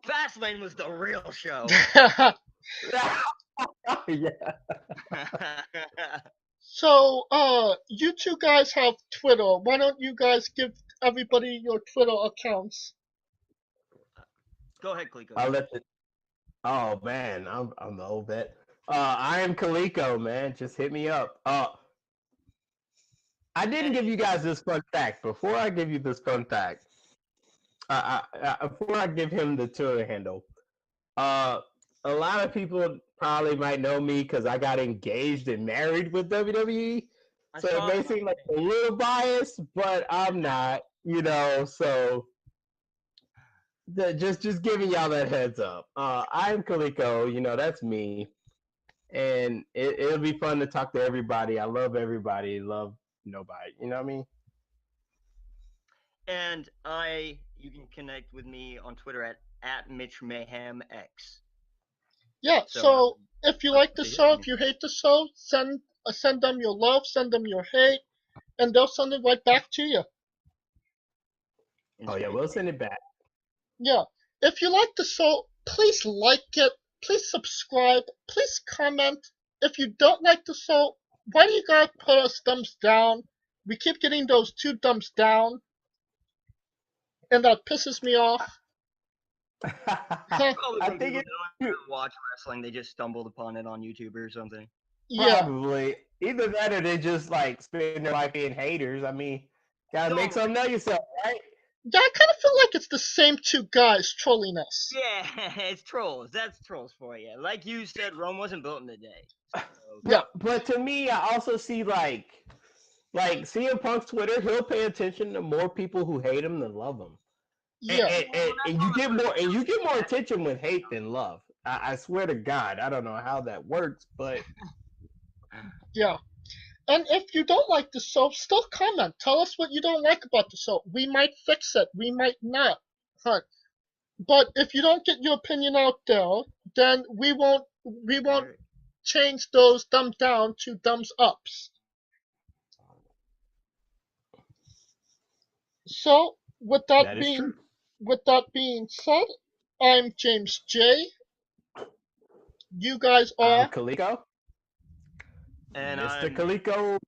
Fastlane was the real show. Yeah. So, you two guys have Twitter. Why don't you guys give everybody your Twitter accounts? Go ahead, Coleco. I'll let the. Oh man, I'm the old vet. I am Coleco, man. Just hit me up. I didn't give you guys this fun fact. Before I give you this fun fact, before I give him the Twitter handle, a lot of people probably might know me because I got engaged and married with WWE. So it may seem like a little biased, but I'm not. So just giving y'all that heads up. I'm Coleco. That's me, and it'll be fun to talk to everybody. I love everybody. Love nobody. You know what I mean? And you can connect with me on Twitter at Mitch Mayhem X. Yeah. So if you like the show, if you hate the show, send them your love, send them your hate, and they'll send it right back to you. Oh yeah, we'll send it back. Yeah. If you like the show, please like it. Please subscribe. Please comment. If you don't like the show, why do you guys put us thumbs down? We keep getting those 2 thumbs down, and that pisses me off. I think they don't watch wrestling; they just stumbled upon it on YouTube or something. Yeah. Probably either that or they just like spend their life being haters. I mean, gotta make something of yourself, right? Yeah, I kind of feel like it's the same 2 guys trolling us. Yeah, it's trolls. That's trolls for you. Like you said, Rome wasn't built in a day. So. Yeah, but to me, I also see like CM Punk's Twitter. He'll pay attention to more people who hate him than love him. Yeah, and you get more attention with hate than love. I swear to God, I don't know how that works, but yeah. And if you don't like the show, still comment. Tell us what you don't like about the show. We might fix it. We might not. Huh. But if you don't get your opinion out there, then we won't change those thumbs down to thumbs ups. So with that being said, I'm James J. You guys are Coleco. And Mr. Coleco.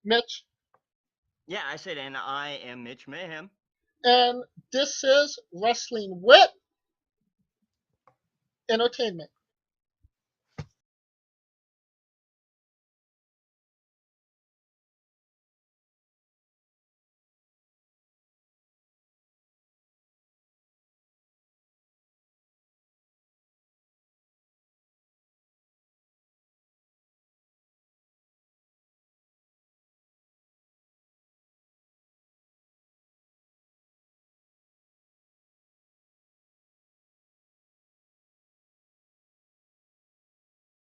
Mitch. Yeah, I said, and I am Mitch Mayhem. And this is Wrestling with Entertainment.